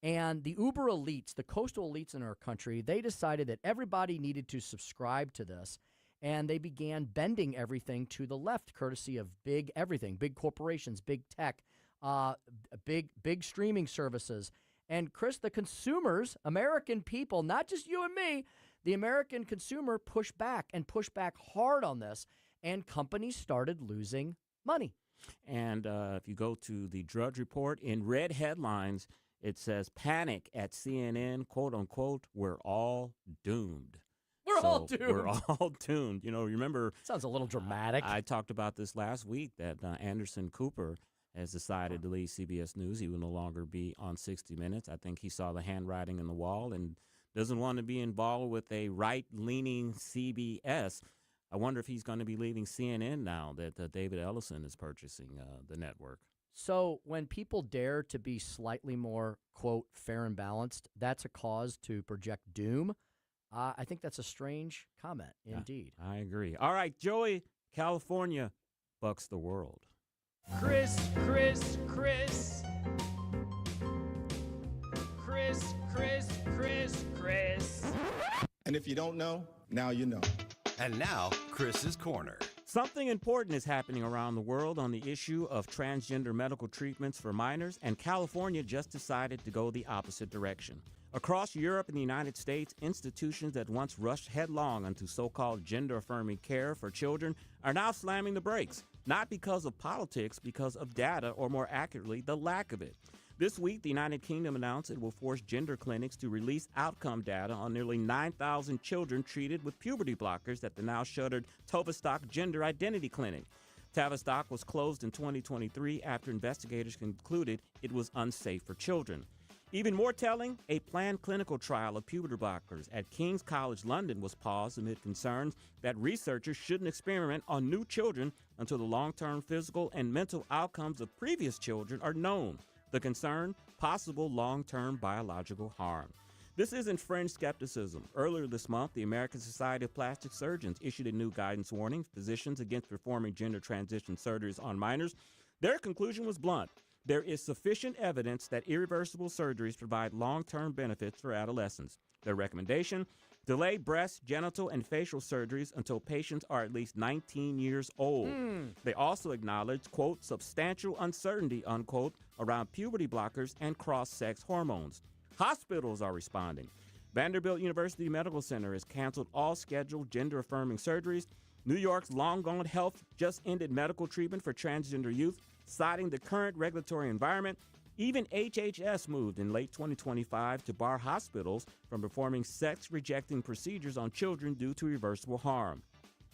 And the uber elites, the coastal elites in our country, they decided that everybody needed to subscribe to this. And they began bending everything to the left, courtesy of big everything, big corporations, big tech, big streaming services. And Chris, the consumers, American people, not just you and me, the American consumer pushed back hard on this, and companies started losing money. And if you go to the Drudge Report, in red headlines, it says, panic at CNN, quote unquote, we're all doomed. We're all doomed. We're all doomed. You know, remember. Sounds a little dramatic. I talked about this last week that Anderson Cooper has decided to leave CBS News. He will no longer be on 60 Minutes. I think he saw the handwriting in the wall and doesn't want to be involved with a right-leaning CBS. I wonder if he's going to be leaving CNN now that David Ellison is purchasing the network. So when people dare to be slightly more, quote, fair and balanced, that's a cause to project doom. I think that's a strange comment, indeed. I agree. All right, Joey, California bucks the world. Chris. And if you don't know, now you know. And now, Chris's Corner. Something important is happening around the world on the issue of transgender medical treatments for minors, and California just decided to go the opposite direction. Across Europe and the United States, institutions that once rushed headlong into so-called gender-affirming care for children are now slamming the brakes, not because of politics, because of data, or more accurately, the lack of it. This week, the United Kingdom announced it will force gender clinics to release outcome data on nearly 9,000 children treated with puberty blockers at the now shuttered Tavistock Gender Identity Clinic. Tavistock was closed in 2023 after investigators concluded it was unsafe for children. Even more telling, a planned clinical trial of puberty blockers at King's College London was paused amid concerns that researchers shouldn't experiment on new children until the long-term physical and mental outcomes of previous children are known. The concern, possible long-term biological harm. This isn't fringe skepticism. Earlier this month, the American Society of Plastic Surgeons issued a new guidance warning physicians against performing gender transition surgeries on minors. Their conclusion was blunt. There is sufficient evidence that irreversible surgeries provide long-term benefits for adolescents. Their recommendation, delay breast, genital, and facial surgeries until patients are at least 19 years old. They also acknowledge, quote, substantial uncertainty, unquote, around puberty blockers and cross-sex hormones. Hospitals are responding. Vanderbilt University Medical Center has canceled all scheduled gender-affirming surgeries. New York's Long Gone Health just ended medical treatment for transgender youth, citing the current regulatory environment. Even HHS moved in late 2025 to bar hospitals from performing sex-rejecting procedures on children due to irreversible harm.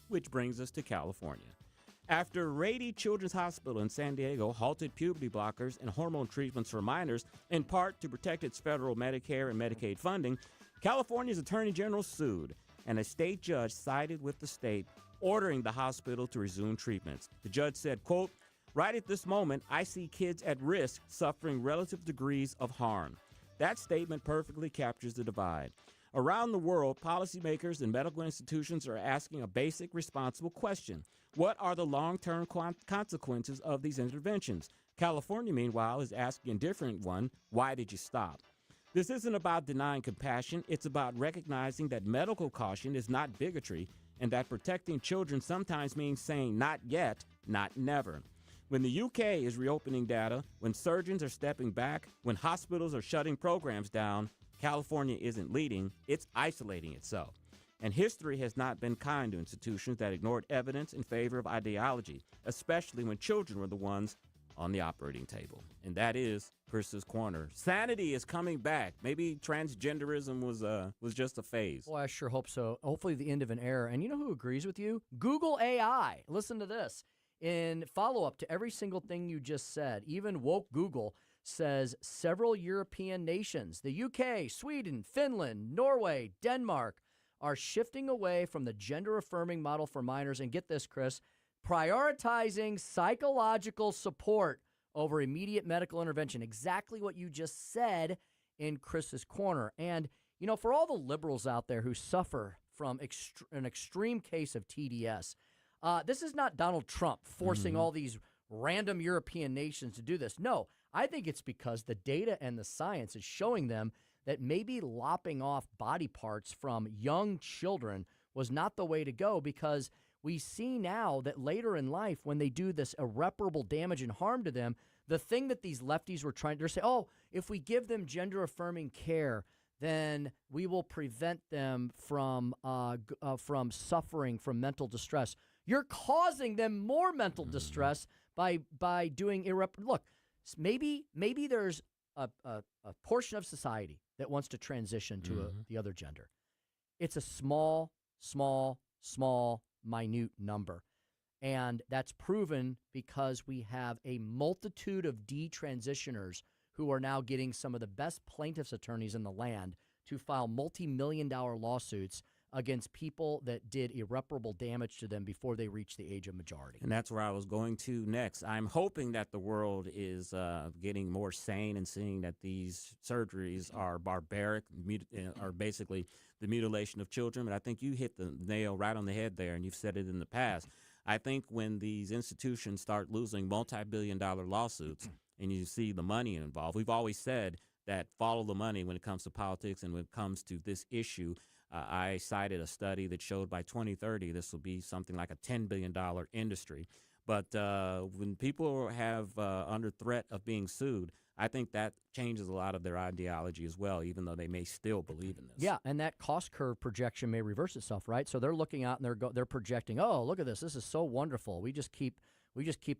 Which brings us to California. After Rady Children's Hospital in San Diego halted puberty blockers and hormone treatments for minors, in part to protect its federal Medicare and Medicaid funding, California's Attorney General sued, and a state judge sided with the state, ordering the hospital to resume treatments. The judge said, quote, right at this moment, I see kids at risk suffering relative degrees of harm. That statement perfectly captures the divide. Around the world, policymakers and medical institutions are asking a basic, responsible question. What are the long-term consequences of these interventions? California, meanwhile, is asking a different one. Why did you stop? This isn't about denying compassion. It's about recognizing that medical caution is not bigotry and that protecting children sometimes means saying not yet, not never. When the UK is reopening data, when surgeons are stepping back, when hospitals are shutting programs down, California isn't leading, it's isolating itself. And history has not been kind to institutions that ignored evidence in favor of ideology, especially when children were the ones on the operating table. And that is Chris's Corner. Sanity is coming back. Maybe transgenderism was just a phase. Well, I sure hope so. Hopefully the end of an era. And you know who agrees with you? Google AI. Listen to this. In follow-up to every single thing you just said, even woke Google says several European nations, the UK, Sweden, Finland, Norway, Denmark, are shifting away from the gender-affirming model for minors. And get this, Chris, prioritizing psychological support over immediate medical intervention. Exactly what you just said in Chris's Corner. And, you know, for all the liberals out there who suffer from an extreme case of TDS, this is not Donald Trump forcing all these random European nations to do this. No, I think it's because the data and the science is showing them that maybe lopping off body parts from young children was not the way to go, because we see now that later in life, when they do this irreparable damage and harm to them, the thing that these lefties were trying to say, oh, if we give them gender-affirming care, then we will prevent them from suffering from mental distress. You're causing them more mental distress by doing irreparable. Look, maybe there's a portion of society that wants to transition to the other gender. It's a small, minute number. And that's proven because we have a multitude of detransitioners who are now getting some of the best plaintiffs' attorneys in the land to file multi-million-dollar lawsuits against people that did irreparable damage to them before they reached the age of majority. And that's where I was going to next. I'm hoping that the world is getting more sane and seeing that these surgeries are barbaric, are basically the mutilation of children. But I think you hit the nail right on the head there, and you've said it in the past. I think when these institutions start losing multi-billion-dollar lawsuits and you see the money involved, we've always said that follow the money when it comes to politics and when it comes to this issue. I cited a study that showed by 2030 this will be something like a $10 billion industry. But when people have under threat of being sued, I think that changes a lot of their ideology as well, even though they may still believe in this. Yeah, and that cost curve projection may reverse itself, right? So they're looking out and they're projecting, oh, look at this. This is so wonderful. We just keep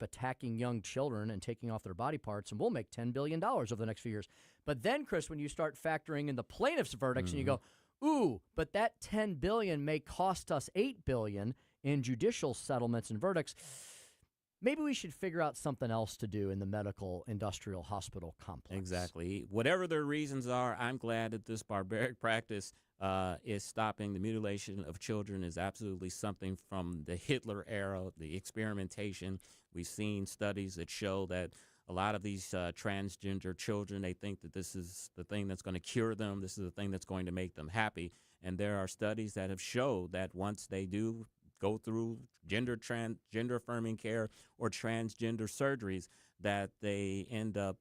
attacking young children and taking off their body parts, and we'll make $10 billion over the next few years. But then, Chris, when you start factoring in the plaintiff's verdicts and you go, ooh, but that $10 billion may cost us $8 billion in judicial settlements and verdicts, maybe we should figure out something else to do in the medical industrial hospital complex. Exactly. Whatever their reasons are, I'm glad that this barbaric practice is stopping. The mutilation of children is absolutely something from the Hitler era, the experimentation. We've seen studies that show that a lot of these transgender children, they think that this is the thing that's going to cure them. This is the thing that's going to make them happy. And there are studies that have showed that once they do go through gender affirming care or transgender surgeries, that they end up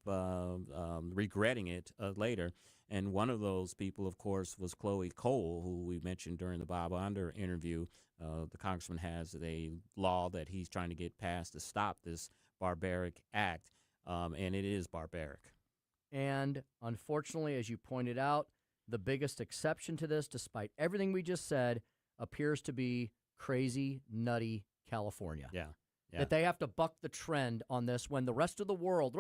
regretting it later. And one of those people, of course, was Chloe Cole, who we mentioned during the Bob Onder interview. The congressman has a law that he's trying to get passed to stop this barbaric act, and it is barbaric. And unfortunately, as you pointed out, the biggest exception to this, despite everything we just said, appears to be crazy, nutty California. Yeah. That they have to buck the trend on this when the rest of the world,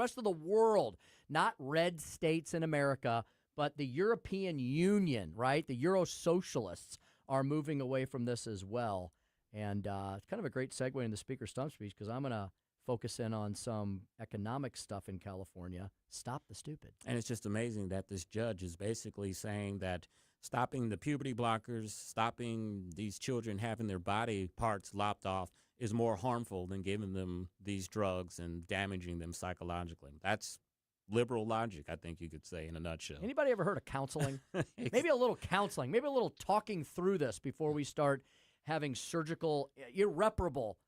not red states in America, but the European Union, right? The Euro socialists are moving away from this as well. And it's kind of a great segue in the Speaker Stump Speech because I'm going to focus in on some economic stuff in California. Stop the stupid. And it's just amazing that this judge is basically saying that stopping the puberty blockers, stopping these children having their body parts lopped off is more harmful than giving them these drugs and damaging them psychologically. That's liberal logic, I think you could say, in a nutshell. Anybody ever heard of counseling? Maybe a little counseling, maybe a little talking through this before we start having irreparable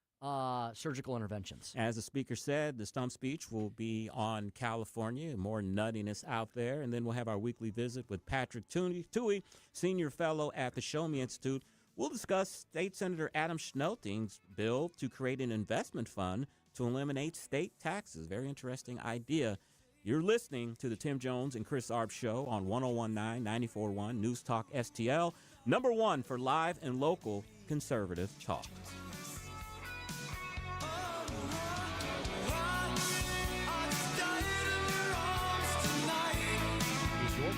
surgical interventions. As the speaker said, the stump speech will be on California, more nuttiness out there, and then we'll have our weekly visit with Patrick Tuohey, senior fellow at the Show Me Institute. We'll discuss State Senator Adam Schnelting's bill to create an investment fund to eliminate state taxes. Very interesting idea. You're listening to the Tim Jones and Chris Arps Show on 101.9, 94.1 News Talk STL, number one for live and local conservative talk.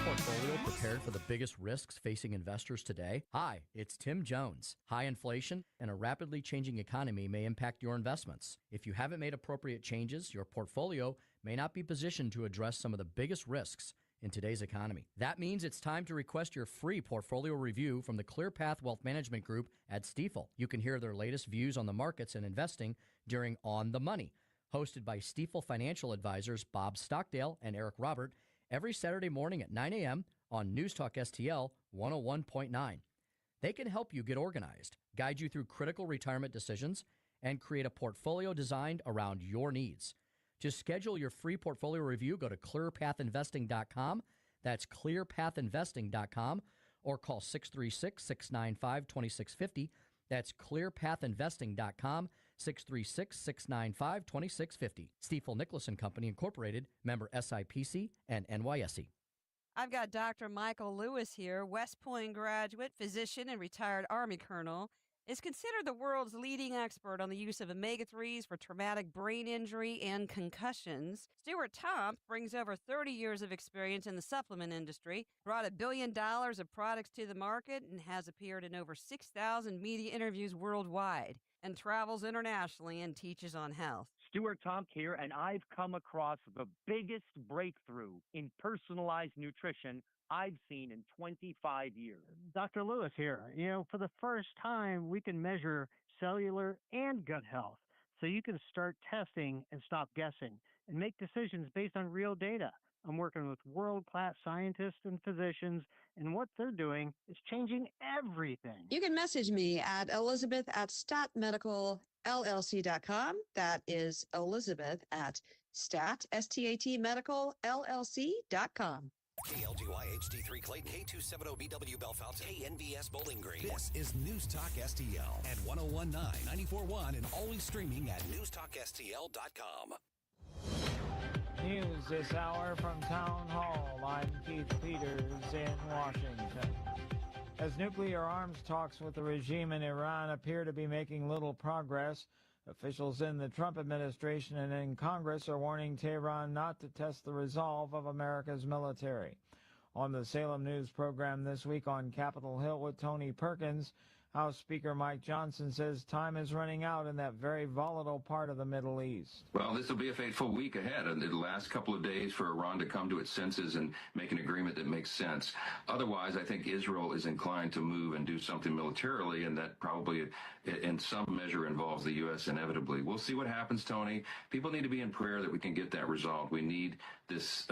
Portfolio prepared for the biggest risks facing investors today? Hi, it's Tim Jones. High inflation and a rapidly changing economy may impact your investments. If you haven't made appropriate changes, your portfolio may not be positioned to address some of the biggest risks in today's economy. That means it's time to request your free portfolio review from the ClearPath Wealth Management Group at Stifel. You can hear their latest views on the markets and investing during On the Money, hosted by Stifel financial advisors Bob Stockdale and Eric Robert, every Saturday morning at 9 a.m. on News Talk STL 101.9. They can help you get organized, guide you through critical retirement decisions, and create a portfolio designed around your needs. To schedule your free portfolio review, go to clearpathinvesting.com. That's clearpathinvesting.com, or call 636-695-2650. That's clearpathinvesting.com. 636-695-2650. Stiefel Nicholas and Company Incorporated, member SIPC and NYSE. I've got Dr. Michael Lewis here, West Point graduate, physician, and retired Army colonel. Is considered the world's leading expert on the use of omega-3s for traumatic brain injury and concussions. Stuart Tomp brings over 30 years of experience in the supplement industry, brought $1 billion of products to the market, and has appeared in over 6,000 media interviews worldwide, and travels internationally and teaches on health. Stuart Tomk here, and I've come across the biggest breakthrough in personalized nutrition I've seen in 25 years. Dr. Lewis here. You know, for the first time, we can measure cellular and gut health. So you can start testing and stop guessing and make decisions based on real data. I'm working with world-class scientists and physicians, and what they're doing is changing everything. You can message me at elizabeth@statmedicalllc.com. That is Elizabeth at statmedicalllc.com. KLGY HD3 Clayton, K270BW Bellefonte, KNBS Bowling Green. This is News Talk STL at 1019, 94.1, and always streaming at newstalkstl.com. News this hour from Town Hall. I'm Keith Peters in Washington. As nuclear arms talks with the regime in Iran appear to be making little progress, officials in the Trump administration and in Congress are warning Tehran not to test the resolve of America's military. On the Salem News program this week on Capitol Hill with Tony Perkins, House Speaker Mike Johnson says time is running out in that very volatile part of the Middle East. Well, this will be a fateful week ahead, and the last couple of days for Iran to come to its senses and make an agreement that makes sense. Otherwise, I think Israel is inclined to move and do something militarily, and that probably in some measure involves the U.S. inevitably. We'll see what happens, Tony. People need to be in prayer that we can get that resolved. We need this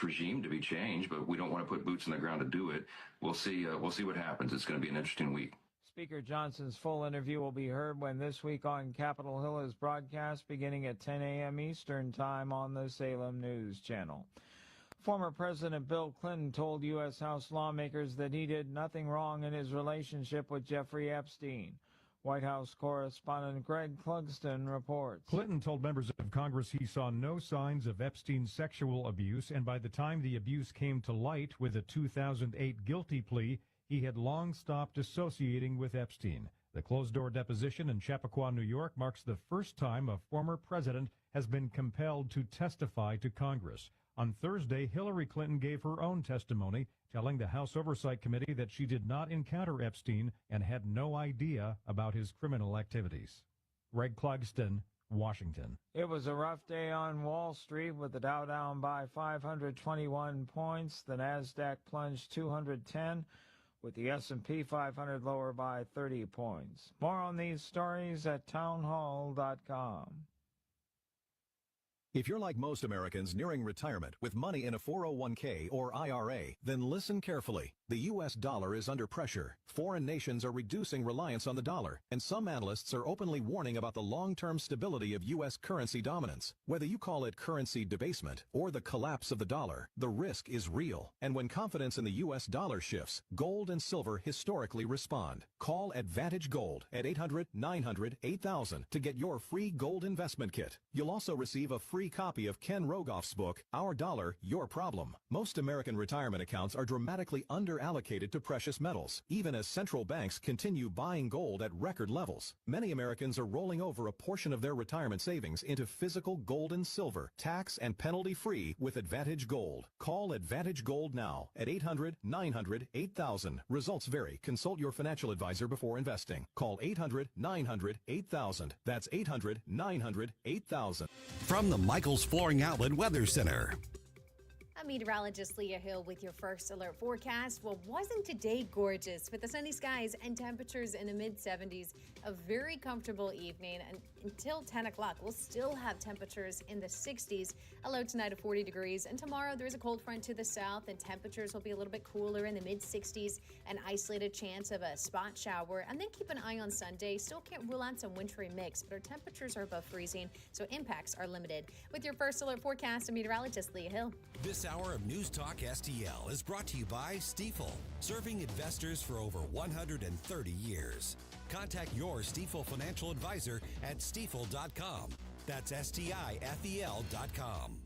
regime to be changed, but we don't want to put boots on the ground to do it. We'll see what happens. It's going to be an interesting week. Speaker Johnson's full interview will be heard when This Week on Capitol Hill is broadcast beginning at 10 a.m. Eastern Time on the Salem News Channel. Former President Bill Clinton told U.S. House lawmakers that he did nothing wrong in his relationship with Jeffrey Epstein. White House correspondent Greg Clugston reports. Clinton told members of Congress he saw no signs of Epstein's sexual abuse, and by the time the abuse came to light with a 2008 guilty plea, he had long stopped associating with Epstein. The closed-door deposition in Chappaqua, New York, marks the first time a former president has been compelled to testify to Congress. On Thursday, Hillary Clinton gave her own testimony, telling the House Oversight Committee that she did not encounter Epstein and had no idea about his criminal activities. Greg Clugston, Washington. It was a rough day on Wall Street with the Dow down by 521 points. The Nasdaq plunged 210. With the S&P 500 lower by 30 points. More on these stories at townhall.com. If you're like most Americans nearing retirement with money in a 401k or IRA, then listen carefully. The U.S. dollar is under pressure. Foreign nations are reducing reliance on the dollar, and some analysts are openly warning about the long-term stability of U.S. currency dominance. Whether you call it currency debasement or the collapse of the dollar, the risk is real. And when confidence in the U.S. dollar shifts, gold and silver historically respond. Call Advantage Gold at 800-900-8000 to get your free gold investment kit. You'll also receive a free copy of Ken Rogoff's book, Our Dollar, Your Problem. Most American retirement accounts are dramatically underallocated to precious metals, even as central banks continue buying gold at record levels. Many Americans are rolling over a portion of their retirement savings into physical gold and silver, tax and penalty-free with Advantage Gold. Call Advantage Gold now at 800-900-8000. Results vary. Consult your financial advisor before investing. Call 800-900-8000. That's 800-900-8000. From the Michaels Flooring Outlet Weather Center. I'm meteorologist Leah Hill with your first alert forecast. Well, wasn't today gorgeous with the sunny skies and temperatures in the mid-70s? A very comfortable evening, and until 10 o'clock, we'll still have temperatures in the 60s. A low tonight of 40 degrees, and tomorrow there's a cold front to the south, and temperatures will be a little bit cooler in the mid-60s. An isolated chance of a spot shower, and then keep an eye on Sunday. Still can't rule out some wintry mix, but our temperatures are above freezing, so impacts are limited. With your first alert forecast, I'm meteorologist Leah Hill. This hour hour of News Talk STL is brought to you by Stifel, serving investors for over 130 years. Contact your Stifel financial advisor at stifel.com. That's STIFEL.com.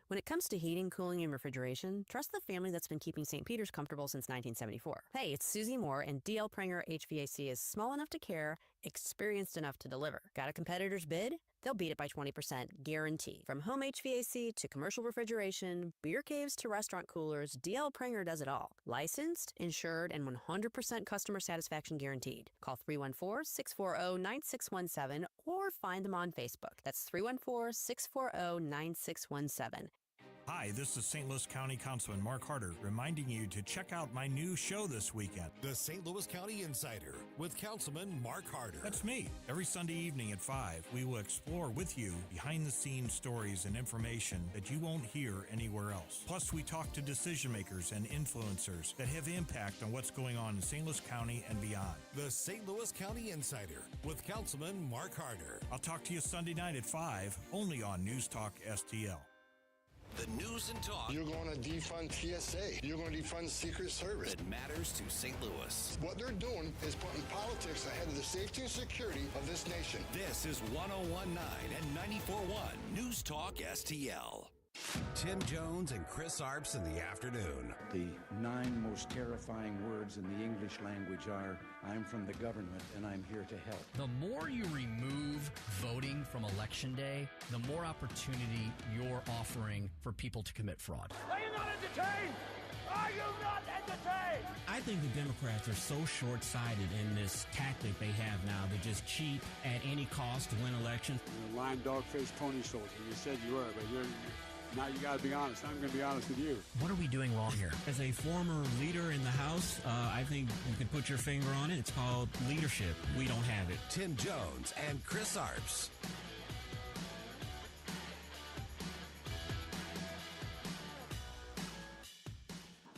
When it comes to heating, cooling, and refrigeration, trust the family that's been keeping St. Peter's comfortable since 1974. Hey, it's Susie Moore, and D.L. Pranger HVAC is small enough to care, experienced enough to deliver. Got a competitor's bid? They'll beat it by 20%, guarantee. From home HVAC to commercial refrigeration, beer caves to restaurant coolers, D.L. Pranger does it all. Licensed, insured, and 100% customer satisfaction guaranteed. Call 314-640-9617 or find them on Facebook. That's 314-640-9617. Hi, this is St. Louis County Councilman Mark Harder reminding you to check out my new show this weekend. The St. Louis County Insider with Councilman Mark Harder. That's me. Every Sunday evening at 5, we will explore with you behind-the-scenes stories and information that you won't hear anywhere else. Plus, we talk to decision makers and influencers that have impact on what's going on in St. Louis County and beyond. The St. Louis County Insider with Councilman Mark Harder. I'll talk to you Sunday night at 5, only on News Talk STL. The news and talk. You're going to defund TSA. You're going to defund Secret Service. That matters to St. Louis. What they're doing is putting politics ahead of the safety and security of this nation. This is 1019 and 94.1 News Talk STL. Tim Jones and Chris Arps in the afternoon. The 9 most terrifying words in the English language are, I'm from the government and I'm here to help. The more you remove voting from Election Day, the more opportunity you're offering for people to commit fraud. Are you not entertained? Are you not entertained? I think the Democrats are so short-sighted in this tactic they have now to just cheat at any cost to win elections. You're a lying dog-faced pony soldier. You said you were, but now you got to be honest. I'm going to be honest with you. What are we doing wrong here? As a former leader in the House, I think you can put your finger on it. It's called leadership. We don't have it. Tim Jones and Chris Arps.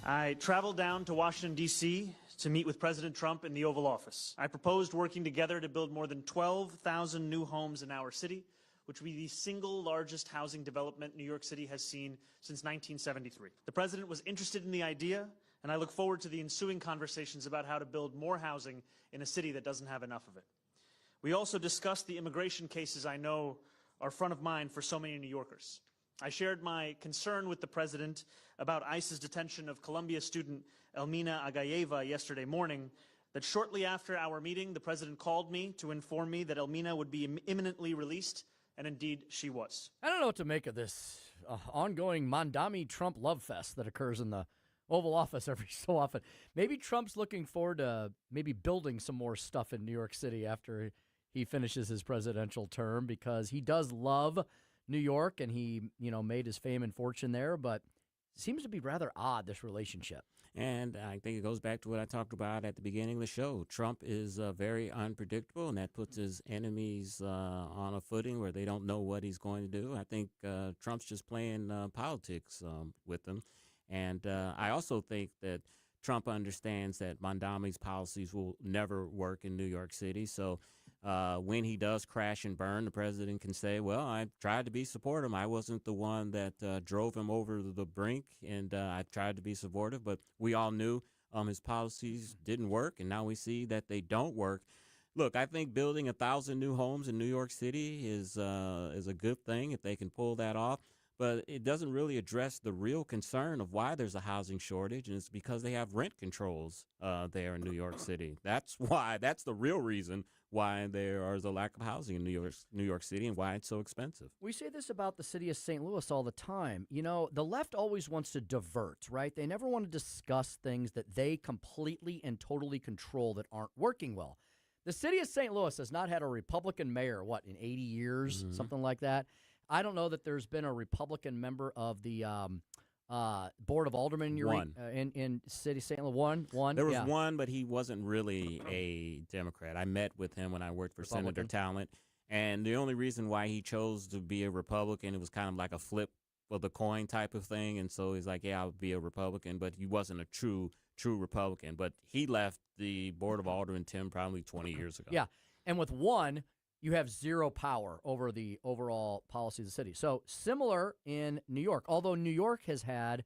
I traveled down to Washington, D.C. to meet with President Trump in the Oval Office. I proposed working together to build more than 12,000 new homes in our city, which will be the single largest housing development New York City has seen since 1973. The president was interested in the idea, and I look forward to the ensuing conversations about how to build more housing in a city that doesn't have enough of it. We also discussed the immigration cases I know are front of mind for so many New Yorkers. I shared my concern with the president about ICE's detention of Columbia student Elmina Agayeva yesterday morning, that shortly after our meeting, the president called me to inform me that Elmina would be imminently released. And indeed, she was. I don't know what to make of this ongoing Mondami Trump love fest that occurs in the Oval Office every so often. Maybe Trump's looking forward to maybe building some more stuff in New York City after he finishes his presidential term, because he does love New York and he, made his fame and fortune there, but it seems to be rather odd, this relationship. And I think it goes back to what I talked about at the beginning of the show. Trump is very unpredictable, and that puts his enemies on a footing where they don't know what he's going to do. I think Trump's just playing politics with them. And I also think that Trump understands that Mondami's policies will never work in New York City. So when he does crash and burn, the president can say, well, I tried to be supportive. I wasn't the one that drove him over the brink, and I tried to be supportive. But we all knew his policies didn't work, and now we see that they don't work. Look, I think building 1,000 new homes in New York City is a good thing if they can pull that off. But it doesn't really address the real concern of why there's a housing shortage, and it's because they have rent controls there in New York City. That's the real reason why there is a lack of housing in New York City and why it's so expensive. We say this about the city of St. Louis all the time. The left always wants to divert, right? They never want to discuss things that they completely and totally control that aren't working well. The city of St. Louis has not had a Republican mayor, in 80 years, something like that. I don't know that there's been a Republican member of the Board of Aldermen in City of St. Louis. One. There was one, but he wasn't really a Democrat. I met with him when I worked for Senator Talent, and the only reason why he chose to be a Republican, it was kind of like a flip of the coin type of thing, and so he's like, yeah, I'll be a Republican, but he wasn't a true Republican. But he left the Board of Aldermen, Tim, probably 20 years ago. Yeah, and with one, you have zero power over the overall policy of the city. So similar in New York, although New York has had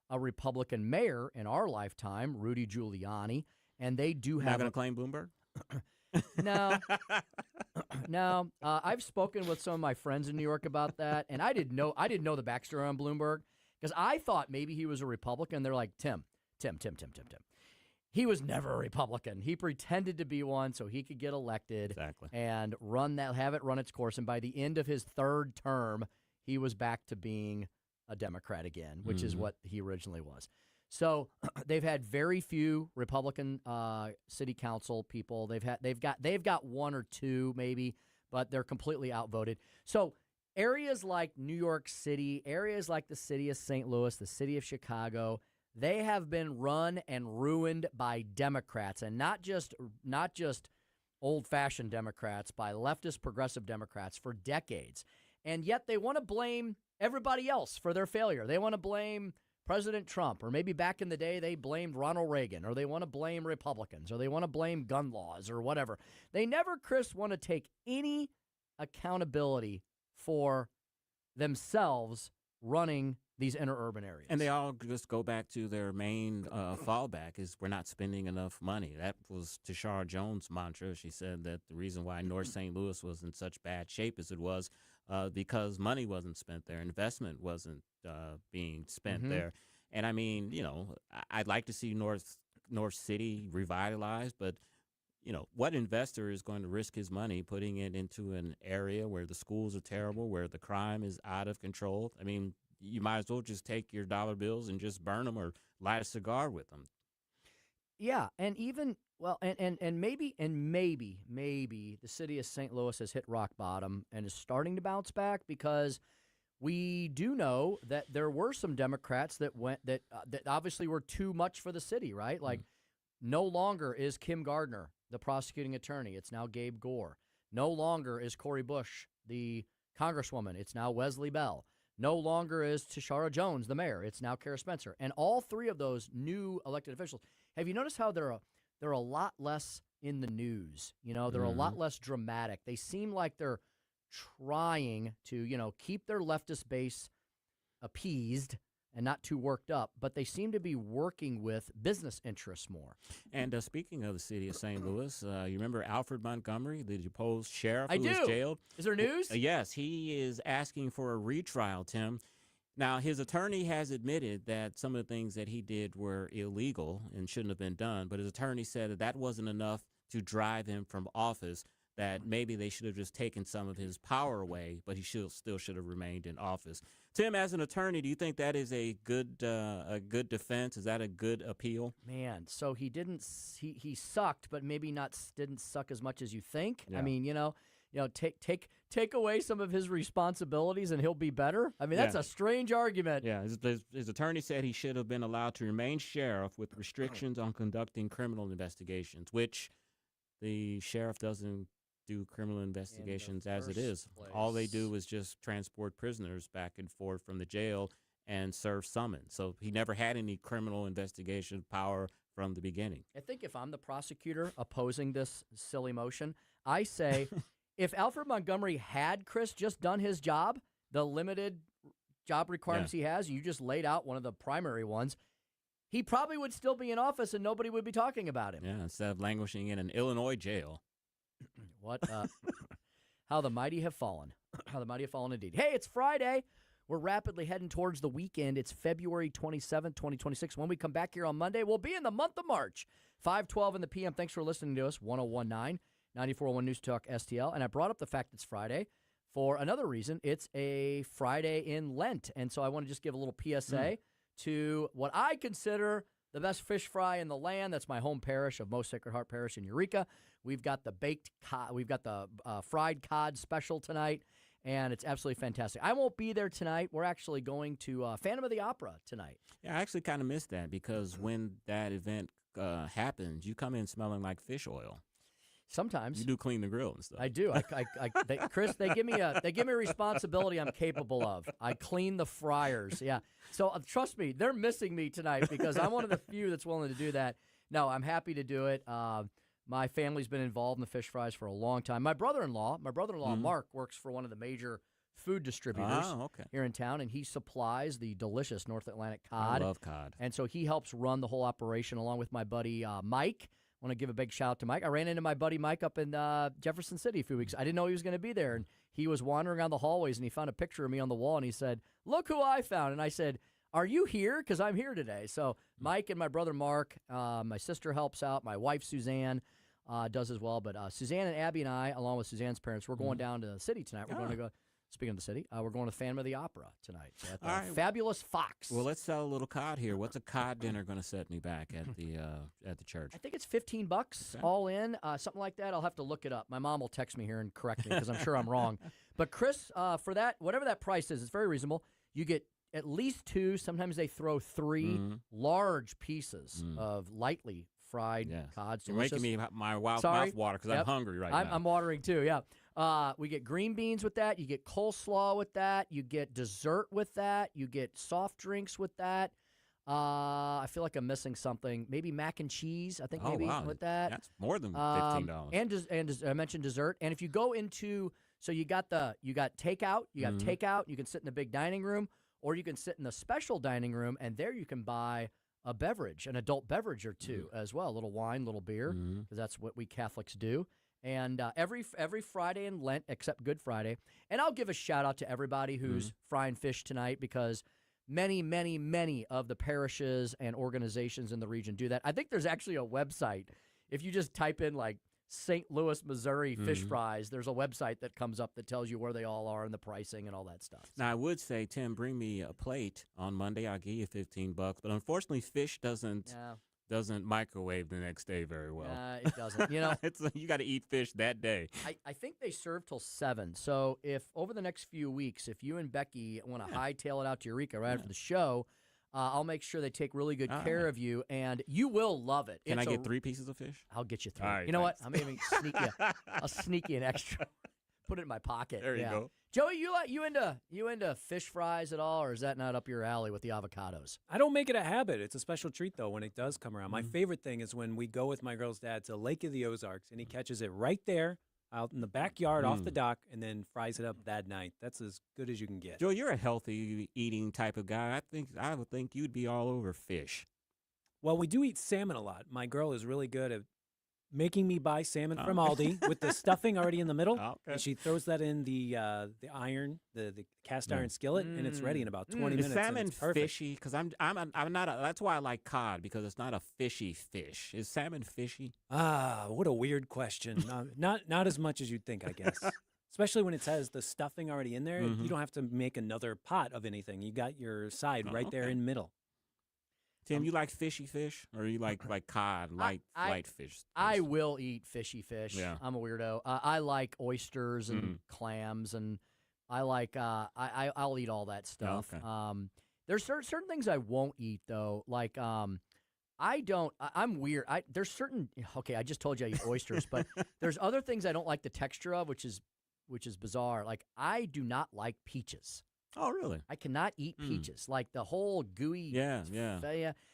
a Republican mayor in our lifetime, Rudy Giuliani, and they do have. Not going to claim Bloomberg? No, no. I've spoken with some of my friends in New York about that, and I didn't know the backstory on Bloomberg because I thought maybe he was a Republican. They're like, Tim. He was never a Republican. He pretended to be one so he could get elected and have it run its course. And by the end of his third term, he was back to being a Democrat again, which is what he originally was. So they've had very few Republican city council people. They've got one or two maybe, but they're completely outvoted. So areas like New York City, areas like the city of St. Louis, the city of Chicago, they have been run and ruined by Democrats, and not just old-fashioned Democrats, by leftist progressive Democrats for decades. And yet they want to blame everybody else for their failure. They want to blame President Trump, or maybe back in the day they blamed Ronald Reagan, or they want to blame Republicans, or they want to blame gun laws or whatever. They never, Chris, want to take any accountability for themselves running these interurban areas. And they all just go back to their main fallback is we're not spending enough money. That was Tashara Jones' mantra. She said that the reason why North St. Louis was in such bad shape as it was because money wasn't spent there. Investment wasn't being spent there. And I mean, I'd like to see North City revitalized, but what investor is going to risk his money putting it into an area where the schools are terrible, where the crime is out of control? I mean, you might as well just take your dollar bills and just burn them or light a cigar with them. Yeah, and even and maybe the city of St. Louis has hit rock bottom and is starting to bounce back, because we do know that there were some Democrats that obviously were too much for the city, right? Like, no longer is Kim Gardner the prosecuting attorney. It's now Gabe Gore. No longer is Cori Bush the congresswoman. It's now Wesley Bell. No longer is Tashara Jones the mayor. It's now Kara Spencer. And all three of those new elected officials, have you noticed how they're a lot less in the news? They're a lot less dramatic. They seem like they're trying to, keep their leftist base appeased and not too worked up, but they seem to be working with business interests more. And speaking of the city of St. Louis, you remember Alfred Montgomery, the deposed sheriff who was jailed? Is there news? Yes, he is asking for a retrial, Tim. Now, his attorney has admitted that some of the things that he did were illegal and shouldn't have been done, but his attorney said that wasn't enough to drive him from office, that maybe they should have just taken some of his power away, but he still should have remained in office. Tim, as an attorney, do you think that is a good defense? Is that a good appeal? Man, so he sucked, but maybe didn't suck as much as you think. Yeah. I mean, take away some of his responsibilities and he'll be better. I mean, that's a strange argument. Yeah, his attorney said he should have been allowed to remain sheriff with restrictions on conducting criminal investigations, which the sheriff doesn't do criminal investigations as it is. All they do is just transport prisoners back and forth from the jail and serve summons. So he never had any criminal investigation power from the beginning. I think if I'm the prosecutor opposing this silly motion, I say if Alfred Montgomery had, Chris, just done his job, the limited job requirements he has, you just laid out one of the primary ones, he probably would still be in office and nobody would be talking about him. Yeah, instead of languishing in an Illinois jail. What? How the mighty have fallen. How the mighty have fallen indeed. Hey, it's Friday. We're rapidly heading towards the weekend. It's February 27th, 2026. When we come back here on Monday, we'll be in the month of March. 5:12 in the p.m. Thanks for listening to us. 1019, 9401 News Talk STL. And I brought up the fact it's Friday for another reason. It's a Friday in Lent. And so I want to just give a little PSA to what I consider the best fish fry in the land. That's my home parish of Most Sacred Heart Parish in Eureka. We've got the fried cod special tonight, and it's absolutely fantastic. I won't be there tonight. We're actually going to Phantom of the Opera tonight. Yeah, I actually kind of missed that because when that event happens, you come in smelling like fish oil. Sometimes you do clean the grill and stuff. I do. Chris, they give me a responsibility I'm capable of. I clean the fryers. Yeah. So trust me, they're missing me tonight because I'm one of the few that's willing to do that. No, I'm happy to do it. My family's been involved in the fish fries for a long time. My brother-in-law, Mark, works for one of the major food distributors here in town, and he supplies the delicious North Atlantic cod. I love cod. And so he helps run the whole operation along with my buddy Mike. I want to give a big shout out to Mike. I ran into my buddy Mike up in Jefferson City a few weeks. I didn't know he was going to be there, and he was wandering around the hallways, and he found a picture of me on the wall, and he said, "Look who I found." And I said, "Are you here? Because I'm here today." So Mike and my brother Mark, my sister helps out. My wife Suzanne does as well. But Suzanne and Abby and I, along with Suzanne's parents, we're going down to the city tonight. We're going to go. Speaking of the city, we're going to Phantom of the Opera tonight at the Fabulous Fox. Well, let's sell a little cod here. What's a cod dinner going to set me back at the church? I think it's $15 all in, something like that. I'll have to look it up. My mom will text me here and correct me because I'm sure I'm wrong. But Chris, for that, whatever that price is, it's very reasonable. You get at least 2. Sometimes they throw 3 large pieces of lightly fried cod. You're making me my mouth water because I'm hungry right now. I'm watering too. Yeah. We get green beans with that. You get coleslaw with that. You get dessert with that. You get soft drinks with that. I feel like I'm missing something. Maybe mac and cheese. I think with that. That's more than $15. And I mentioned dessert. And if you go into, so you got takeout. You got takeout. You can sit in the big dining room, or you can sit in the special dining room, and there you can buy a beverage, an adult beverage or two as well, a little wine, a little beer, because that's what we Catholics do. And every Friday in Lent, except Good Friday. And I'll give a shout-out to everybody who's frying fish tonight, because many, many, many of the parishes and organizations in the region do that. I think there's actually a website. If you just type in, like, St. Louis, Missouri fish fries, there's a website that comes up that tells you where they all are and the pricing and all that stuff. Now, I would say, Tim, bring me a plate on Monday. I'll give you $15. But unfortunately, fish doesn't microwave the next day very well. It doesn't. You know, you got to eat fish that day. I think they serve till 7. So if over the next few weeks, if you and Becky want to hightail it out to Eureka right after the show, I'll make sure they take really good care of you, and you will love it. Can I get 3 pieces of fish? I'll get you 3. Right, you know what? I'm even sneak you. I'll sneak you an extra. Put it in my pocket. There you go. Joey, you into fish fries at all, or is that not up your alley with the avocados? I don't make it a habit. It's a special treat, though, when it does come around. My favorite thing is when we go with my girl's dad to Lake of the Ozarks, and he catches it right there out in the backyard off the dock, and then fries it up that night. That's as good as you can get. Joe, you're a healthy eating type of guy. I would think you'd be all over fish. Well, we do eat salmon a lot. My girl is really good at making me buy salmon from Aldi with the stuffing already in the middle. And she throws that in the iron, the cast iron skillet, and it's ready in about 20 minutes. Is salmon fishy? Because I'm not. That's why I like cod, because it's not a fishy fish. Is salmon fishy? What a weird question. Not as much as you'd think, I guess. Especially when it says the stuffing already in there. You don't have to make another pot of anything. You got your side right there in the middle. Tim, you like fishy fish, or you like cod, light fish? I will eat fishy fish. Yeah. I'm a weirdo. I like oysters and clams, and I like I'll eat all that stuff. Okay. There's certain things I won't eat though. Like I'm weird. There's certain. Okay, I just told you I eat oysters, but there's other things I don't like the texture of, which is bizarre. Like I do not like peaches. Oh, really? I cannot eat peaches. Like the whole gooey. Yeah.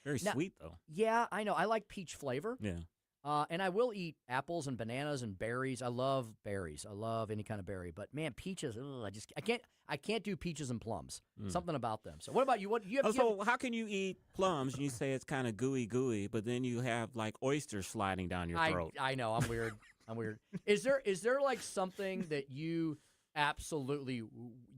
Very sweet, though. Yeah, I know. I like peach flavor. Yeah. And I will eat apples and bananas and berries. I love berries. I love any kind of berry. But man, peaches. I can't do peaches and plums. Something about them. So what about you? How can you eat plums and you say it's kind of gooey, but then you have like oysters sliding down your throat? I know. I'm weird. I'm weird. Is there like something that you absolutely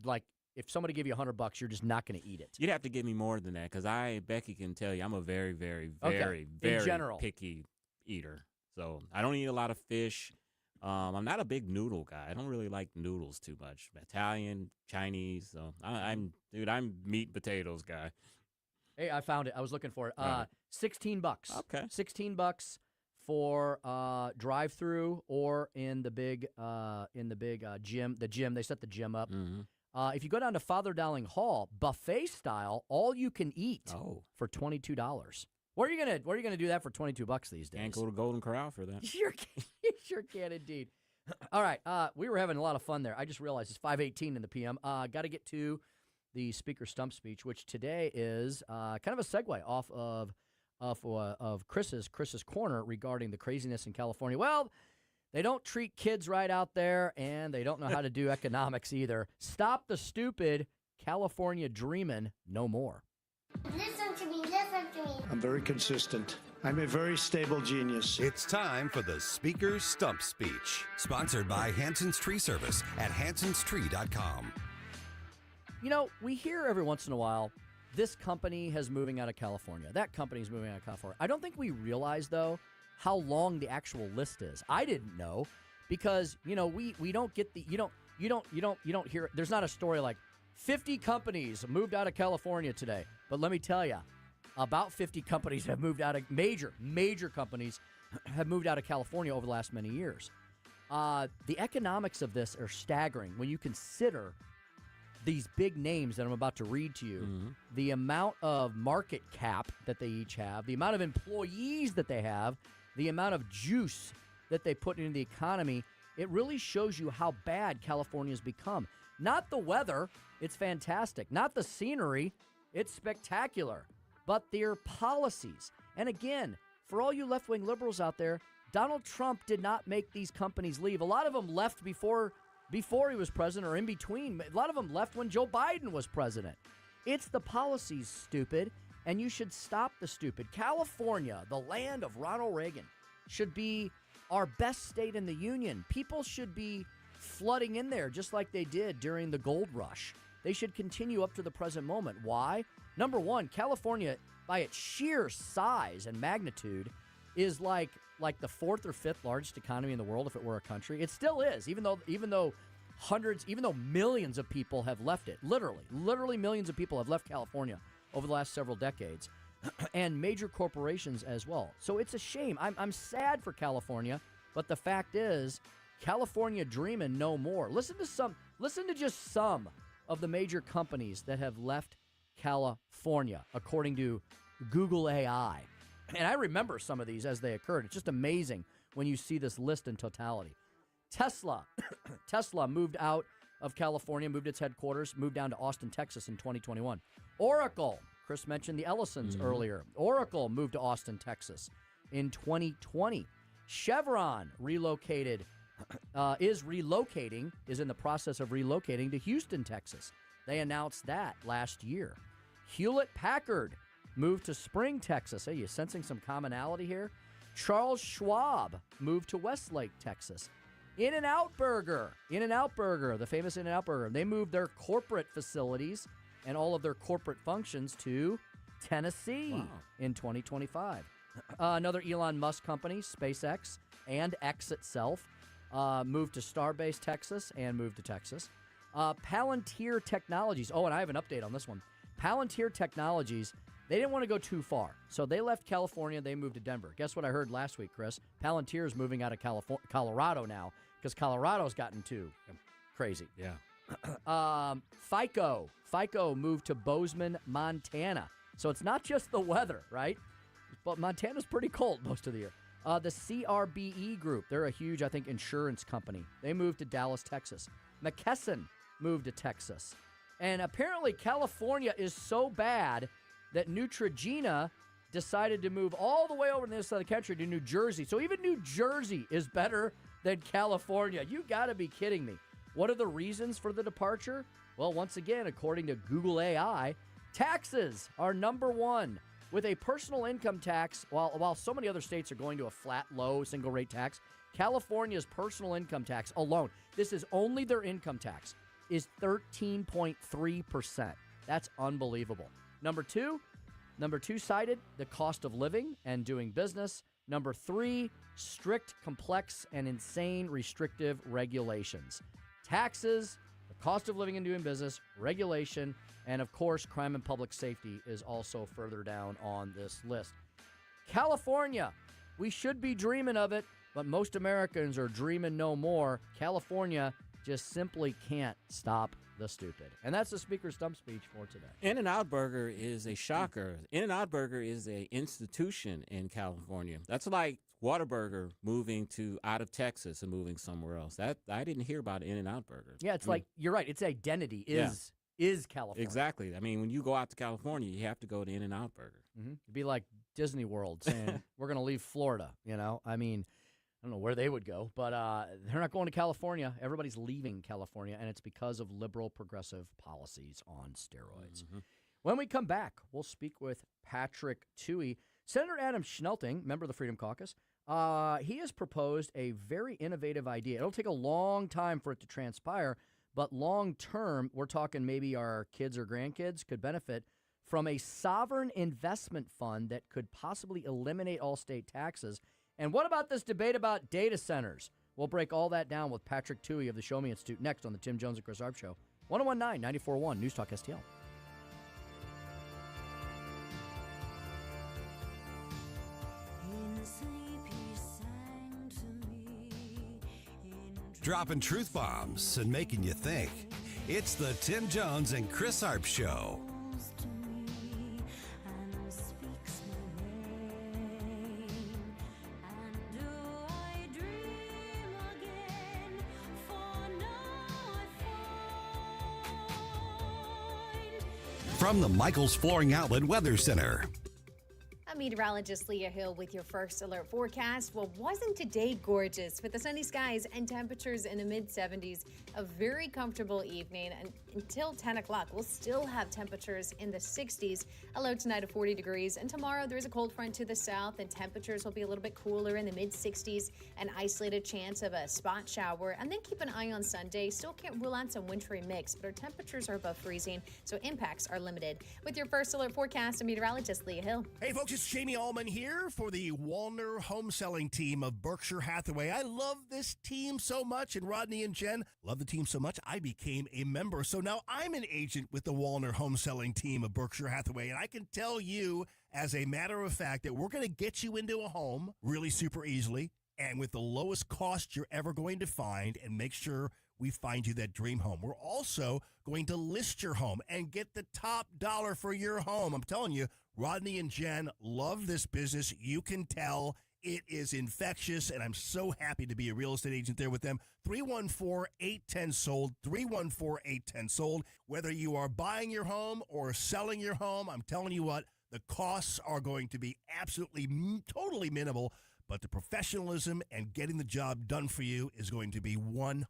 like? If somebody gave you $100, you're just not going to eat it. You'd have to give me more than that, because Becky can tell you I'm a very, very, very, very picky eater. So I don't eat a lot of fish. I'm not a big noodle guy. I don't really like noodles too much. Italian, Chinese. So I'm meat and potatoes guy. Hey, I found it. I was looking for it. $16. Okay. $16 for drive-through or in the big gym. The gym, they set the gym up. If you go down to Father Dowling Hall, buffet style, all you can eat for $22. Where are you gonna do that for $22 these days? Can't go to Golden Corral for that. You sure can indeed. All right, we were having a lot of fun there. I just realized it's 5:18 in the PM. Got to get to the Speaker Stump Speech, which today is kind of a segue off of of Chris's Corner regarding the craziness in California. Well, they don't treat kids right out there, and they don't know how to do economics either. Stop the stupid. California dreamin' no more. Listen to me, listen to me. I'm very consistent. I'm a very stable genius. It's time for the Speaker's Stump Speech, sponsored by Hanson's Tree Service at hansonstree.com. You know, we hear every once in a while, this company is moving out of California. That company is moving out of California. I don't think we realize, though, how long the actual list is. I didn't know because, you know, we don't get the, you don't hear, there's not a story like 50 companies moved out of California today. But let me tell you, about 50 companies have moved out of, major companies have moved out of California over the last many years. The economics of this are staggering when you consider these big names that I'm about to read to you, the amount of market cap that they each have, the amount of employees that they have, the amount of juice that they put into the economy. It really shows you how bad California's become. Not the weather, it's fantastic. Not the scenery, it's spectacular. But their policies. And again, for all you left-wing liberals out there, Donald Trump did not make these companies leave. A lot of them left before he was president or in between. A lot of them left when Joe Biden was president. It's the policies, stupid, and you should stop the stupid. California, the land of Ronald Reagan, should be our best state in the union. People should be flooding in there just like they did during the gold rush. They should continue up to the present moment. Why? Number one, California, by its sheer size and magnitude, is like the fourth or fifth largest economy in the world if it were a country. It still is, even though millions of people have left it. Literally millions of people have left California over the last several decades, and major corporations as well. So it's a shame. I'm sad for California, but the fact is, California dreaming no more. Listen to just some of the major companies that have left California, according to Google AI. And I remember some of these as they occurred. It's just amazing when you see this list in totality. Tesla moved out of California, moved its headquarters, moved down to Austin, Texas in 2021. Oracle, Chris mentioned the Ellisons earlier. Oracle moved to Austin, Texas in 2020. Chevron is in the process of relocating to Houston, Texas. They announced that last year. Hewlett-Packard moved to Spring, Texas. Hey, you sensing some commonality here? Charles Schwab moved to Westlake, Texas. In-N-Out Burger, the famous In-N-Out Burger, they moved their corporate facilities and all of their corporate functions to Tennessee in 2025. Another Elon Musk company, SpaceX, and X itself, moved to Starbase, Texas, and moved to Texas. Palantir Technologies. Oh, and I have an update on this one. Palantir Technologies, they didn't want to go too far, so they left California. They moved to Denver. Guess what I heard last week, Chris? Palantir is moving out of Colorado now because Colorado's gotten too crazy. Yeah. FICO moved to Bozeman, Montana. So it's not just the weather, right? But Montana's pretty cold most of the year. The CRBE Group, they're a huge, I think, insurance company. They moved to Dallas, Texas. McKesson moved to Texas. And apparently California is so bad that Neutrogena decided to move all the way over to this side of the country to New Jersey. So even New Jersey is better than California. You got to be kidding me. What are the reasons for the departure? Well, once again, according to Google AI, taxes are number one. With a personal income tax, while so many other states are going to a flat, low, single-rate tax, California's personal income tax alone, this is only their income tax, is 13.3%. That's unbelievable. Number two cited the cost of living and doing business. Number three, strict, complex, and insane restrictive regulations. Taxes, the cost of living and doing business, regulation, and of course, crime and public safety is also further down on this list. California, we should be dreaming of it, but most Americans are dreaming no more. California just simply can't stop the stupid. And that's the Speaker's Stump Speech for today. In-N-Out Burger is a shocker. In-N-Out Burger is an institution in California. That's like Whataburger moving out of Texas and moving somewhere else. That I didn't hear about In-N-Out Burger. Yeah, it's like, you're right, its identity is California. Exactly. I mean, when you go out to California, you have to go to In-N-Out Burger. It'd be like Disney World saying we're going to leave Florida, you know? I mean, I don't know where they would go, but they're not going to California. Everybody's leaving California, and it's because of liberal progressive policies on steroids. Mm-hmm. When we come back, we'll speak with Patrick Tuohey. Senator Adam Schnelting, member of the Freedom Caucus, he has proposed a very innovative idea. It'll take a long time for it to transpire, but long term, we're talking maybe our kids or grandkids could benefit from a sovereign investment fund that could possibly eliminate all state taxes. And what about this debate about data centers? We'll break all that down with Patrick Tuohey of the Show Me Institute next on the Tim Jones and Chris Arps Show. 1019 94.1 News Talk STL. Dropping truth bombs and making you think. It's the Tim Jones and Chris Arps Show. From the Michaels Flooring Outlet Weather Center. I'm meteorologist Leah Hill with your first alert forecast. Well, wasn't today gorgeous with the sunny skies and temperatures in the mid-70s? A very comfortable evening, and until 10 o'clock, we'll still have temperatures in the 60s. A low tonight of 40 degrees, and tomorrow there's a cold front to the south, and temperatures will be a little bit cooler in the mid-60s. An isolated chance of a spot shower, and then keep an eye on Sunday. Still can't rule out some wintry mix, but our temperatures are above freezing, so impacts are limited. With your first alert forecast, I'm meteorologist Leah Hill. Hey folks, it's Jamie Allman here for the Walner home selling team of Berkshire Hathaway. I love this team so much, and Rodney and Jen love the team so much, I became a member. So now I'm an agent with the Walner home selling team of Berkshire Hathaway, and I can tell you, as a matter of fact, that we're going to get you into a home really super easily and with the lowest cost you're ever going to find, and make sure we find you that dream home. We're also going to list your home and get the top dollar for your home. I'm telling you, Rodney and Jen love this business. You can tell it is infectious, and I'm so happy to be a real estate agent there with them. 314-810-SOLD, 314-810-SOLD. Whether you are buying your home or selling your home, I'm telling you what, the costs are going to be absolutely totally minimal, but the professionalism and getting the job done for you is going to be 100%.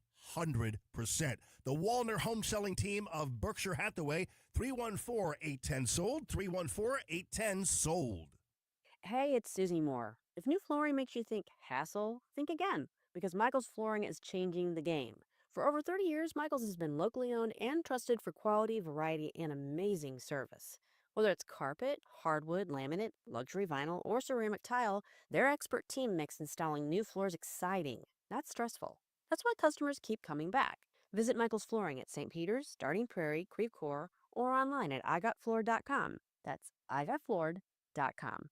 The Walner home selling team of Berkshire Hathaway, 314-810-SOLD, 314-810-SOLD. Hey, it's Susie Moore. If new flooring makes you think hassle, think again, because Michaels Flooring is changing the game. For over 30 years, Michaels has been locally owned and trusted for quality, variety, and amazing service. Whether it's carpet, hardwood, laminate, luxury vinyl, or ceramic tile, their expert team makes installing new floors exciting, not stressful. That's why customers keep coming back. Visit Michaels Flooring at St. Peter's, Starting Prairie, Creve Coeur, or online at igotfloored.com. That's igotfloored.com.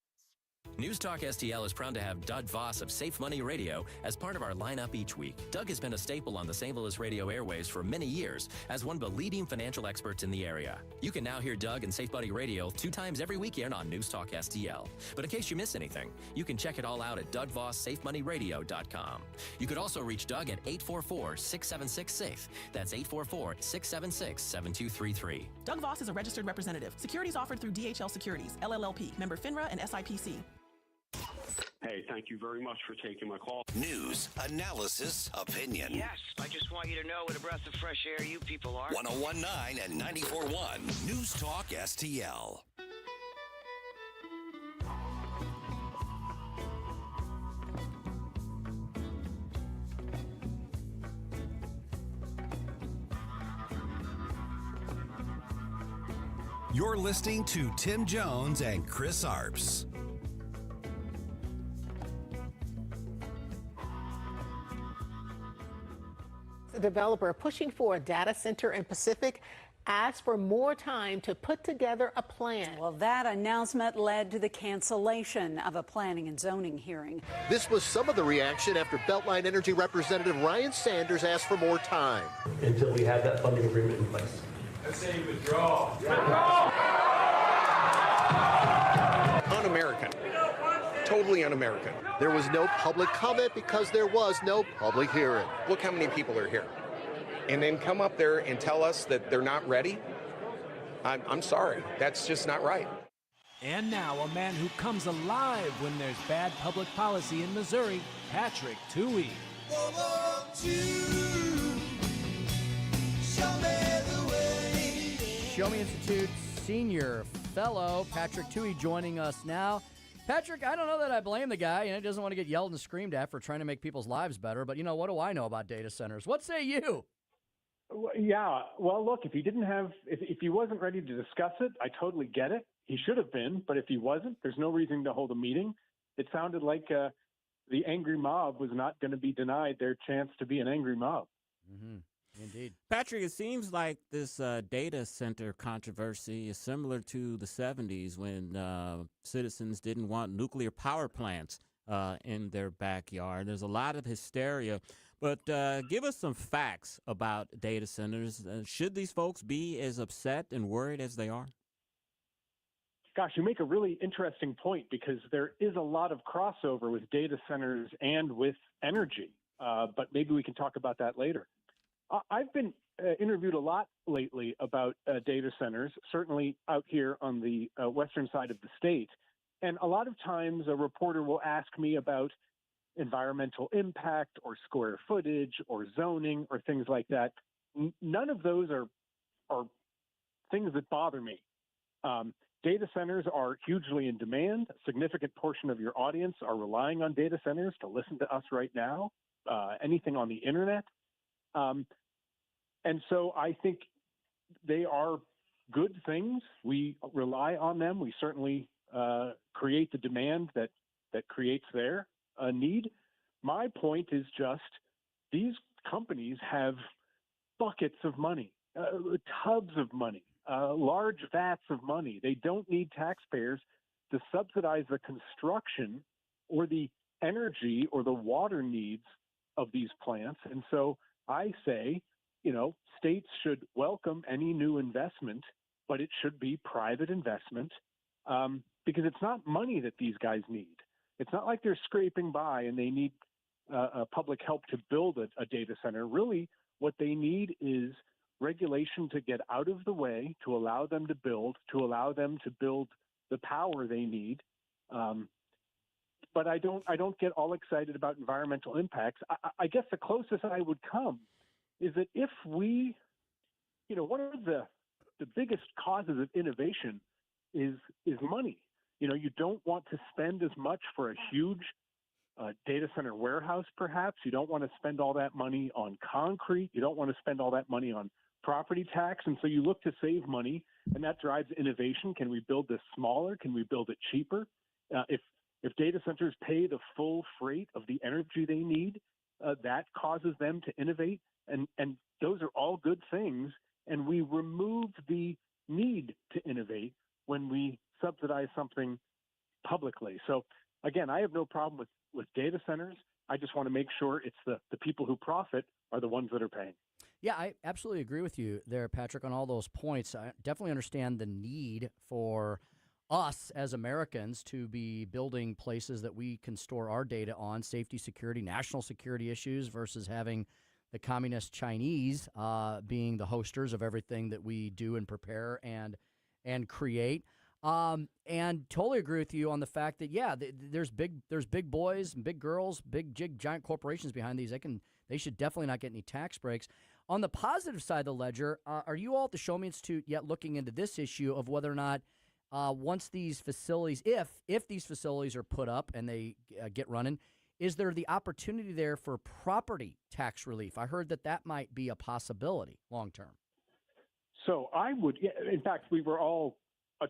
News Talk STL is proud to have Doug Voss of Safe Money Radio as part of our lineup each week. Doug has been a staple on the St. Louis radio airwaves for many years as one of the leading financial experts in the area. You can now hear Doug and Safe Money Radio 2 times every weekend on News Talk STL. But in case you miss anything, you can check it all out at DougVossSafeMoneyRadio.com. You could also reach Doug at 844-676-SAFE. That's 844-676-7233. Doug Voss is a registered representative. Securities offered through DHL Securities, LLLP, member FINRA and SIPC. Hey, thank you very much for taking my call. News, analysis, opinion. Yes, I just want you to know what a breath of fresh air you people are. 1019 and 94.1 News Talk STL. You're listening to Tim Jones and Chris Arps. The developer pushing for a data center in Pacific asked for more time to put together a plan. Well, that announcement led to the cancellation of a planning and zoning hearing. This was some of the reaction after Beltline Energy Representative Ryan Sanders asked for more time. Until we have that funding agreement in place. Let's say withdraw. Un-American. Totally un-American. There was no public comment because there was no public hearing. Look how many people are here. And then come up there and tell us that they're not ready? I'm sorry. That's just not right. And now a man who comes alive when there's bad public policy in Missouri, Patrick Tuohey. Show Me Institute Senior Fellow Patrick Tuohey joining us now. Patrick, I don't know that I blame the guy. He doesn't want to get yelled and screamed at for trying to make people's lives better. But, what do I know about data centers? What say you? Yeah. Well, look, if he wasn't ready to discuss it, I totally get it. He should have been. But if he wasn't, there's no reason to hold a meeting. It sounded like the angry mob was not going to be denied their chance to be an angry mob. Mm-hmm. Indeed. Patrick, it seems like this data center controversy is similar to the 70s when citizens didn't want nuclear power plants in their backyard. There's a lot of hysteria. But give us some facts about data centers. Should these folks be as upset and worried as they are? Gosh, you make a really interesting point because there is a lot of crossover with data centers and with energy. But maybe we can talk about that later. I've been interviewed a lot lately about data centers, certainly out here on the western side of the state. And a lot of times a reporter will ask me about environmental impact or square footage or zoning or things like that. None of those are things that bother me. Data centers are hugely in demand. A significant portion of your audience are relying on data centers to listen to us right now, anything on the internet. And so I think they are good things. We rely on them. We certainly create the demand that creates their need. My point is just these companies have buckets of money, tubs of money, large vats of money. They don't need taxpayers to subsidize the construction or the energy or the water needs of these plants. And so I say, states should welcome any new investment, but it should be private investment because it's not money that these guys need. It's not like they're scraping by and they need public help to build a data center. Really, what they need is regulation to get out of the way, to allow them to build the power they need. But I don't get all excited about environmental impacts. I guess the closest I would come is that if we, one of the biggest causes of innovation is money. You don't want to spend as much for a huge data center warehouse, perhaps. You don't want to spend all that money on concrete. You don't want to spend all that money on property tax. And so you look to save money, and that drives innovation. Can we build this smaller? Can we build it cheaper? If data centers pay the full freight of the energy they need, that causes them to innovate. And those are all good things. And we remove the need to innovate when we subsidize something publicly. So again, I have no problem with data centers. I just want to make sure it's the people who profit are the ones that are paying. Yeah, I absolutely agree with you there, Patrick, on all those points. I definitely understand the need for us as Americans to be building places that we can store our data on, safety, security, national security issues versus having the communist Chinese being the hosters of everything that we do and prepare and create. And totally agree with you on the fact that, there's big boys and big girls, big giant corporations behind these. They should definitely not get any tax breaks. On the positive side of the ledger, are you all at the Show Me Institute yet looking into this issue of whether or not once these facilities, if these facilities are put up and they get running, is there the opportunity there for property tax relief? I heard that might be a possibility long term. So I would, in fact, we were all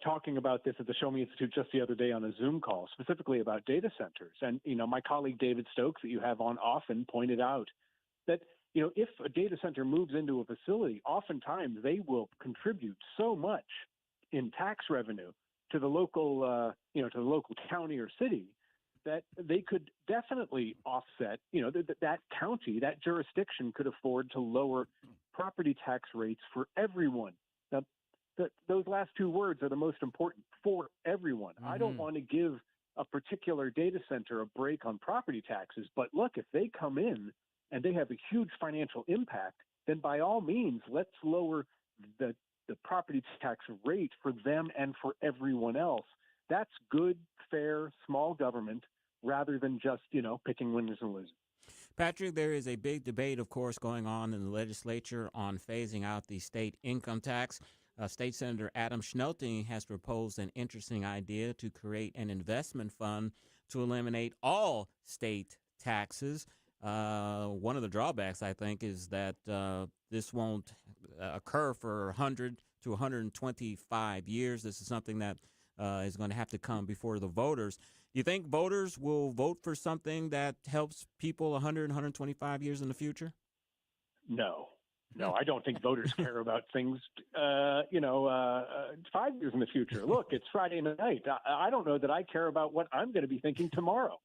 talking about this at the Show Me Institute just the other day on a Zoom call, specifically about data centers. And, my colleague David Stokes that you have on often pointed out that, if a data center moves into a facility, oftentimes they will contribute so much in tax revenue to the local, to the local county or city that they could definitely offset, that county, that jurisdiction could afford to lower property tax rates for everyone. Now, those last two words are the most important, for everyone. Mm-hmm. I don't want to give a particular data center a break on property taxes, but look, if they come in and they have a huge financial impact, then by all means, let's lower the property tax rate for them and for everyone else. That's good, fair, small government rather than just, picking winners and losers. Patrick, there is a big debate, of course, going on in the legislature on phasing out the state income tax. State Senator Adam Schnelting has proposed an interesting idea to create an investment fund to eliminate all state taxes. One of the drawbacks, I think, is that this won't occur for 100 to 125 years. This is something that is going to have to come before the voters. Do you think voters will vote for something that helps people 100, 125 years in the future? No, I don't think voters care about things, 5 years in the future. Look, it's Friday night. I don't know that I care about what I'm going to be thinking tomorrow.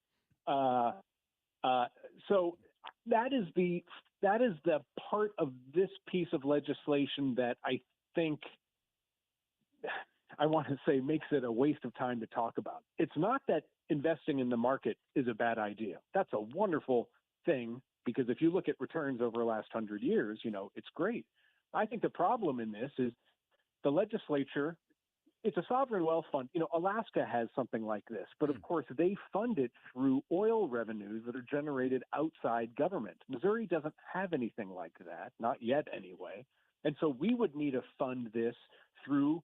So that is the part of this piece of legislation that I think I want to say makes it a waste of time to talk about. It's not that investing in the market is a bad idea. That's a wonderful thing, because if you look at returns over the last 100 years, it's great. I think the problem in this is the legislature, it's a sovereign wealth fund. Alaska has something like this, but of course they fund it through oil revenues that are generated outside government. Missouri doesn't have anything like that, not yet anyway. And so we would need to fund this through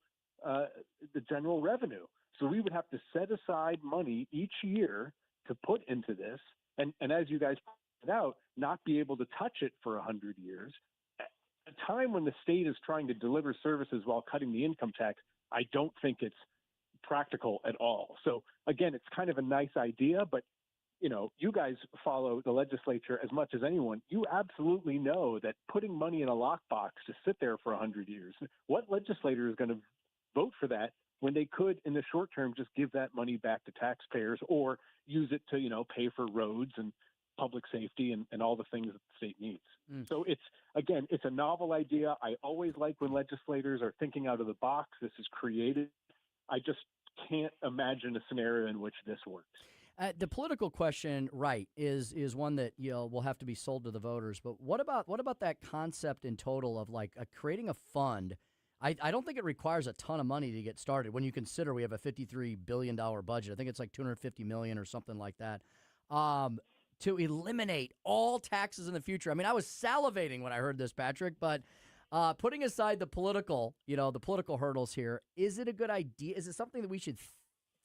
the general revenue. So we would have to set aside money each year to put into this. And as you guys pointed out, not be able to touch it for 100 years. At a time when the state is trying to deliver services while cutting the income tax, I don't think it's practical at all. So again, it's kind of a nice idea, but you guys follow the legislature as much as anyone. You absolutely know that putting money in a lockbox to sit there for 100 years, what legislator is going to vote for that when they could, in the short term, just give that money back to taxpayers or use it to, pay for roads and public safety and all the things that the state needs. So it's a novel idea. I always like when legislators are thinking out of the box. This is creative. I just can't imagine a scenario in which this works. The political question, right, is one that will have to be sold to the voters. But what about that concept in total of creating a fund? I don't think it requires a ton of money to get started. When you consider we have a $53 billion budget, I think it's like $250 million or something like that, to eliminate all taxes in the future. I mean, I was salivating when I heard this, Patrick. But putting aside the political hurdles here, is it a good idea? Is it something that we should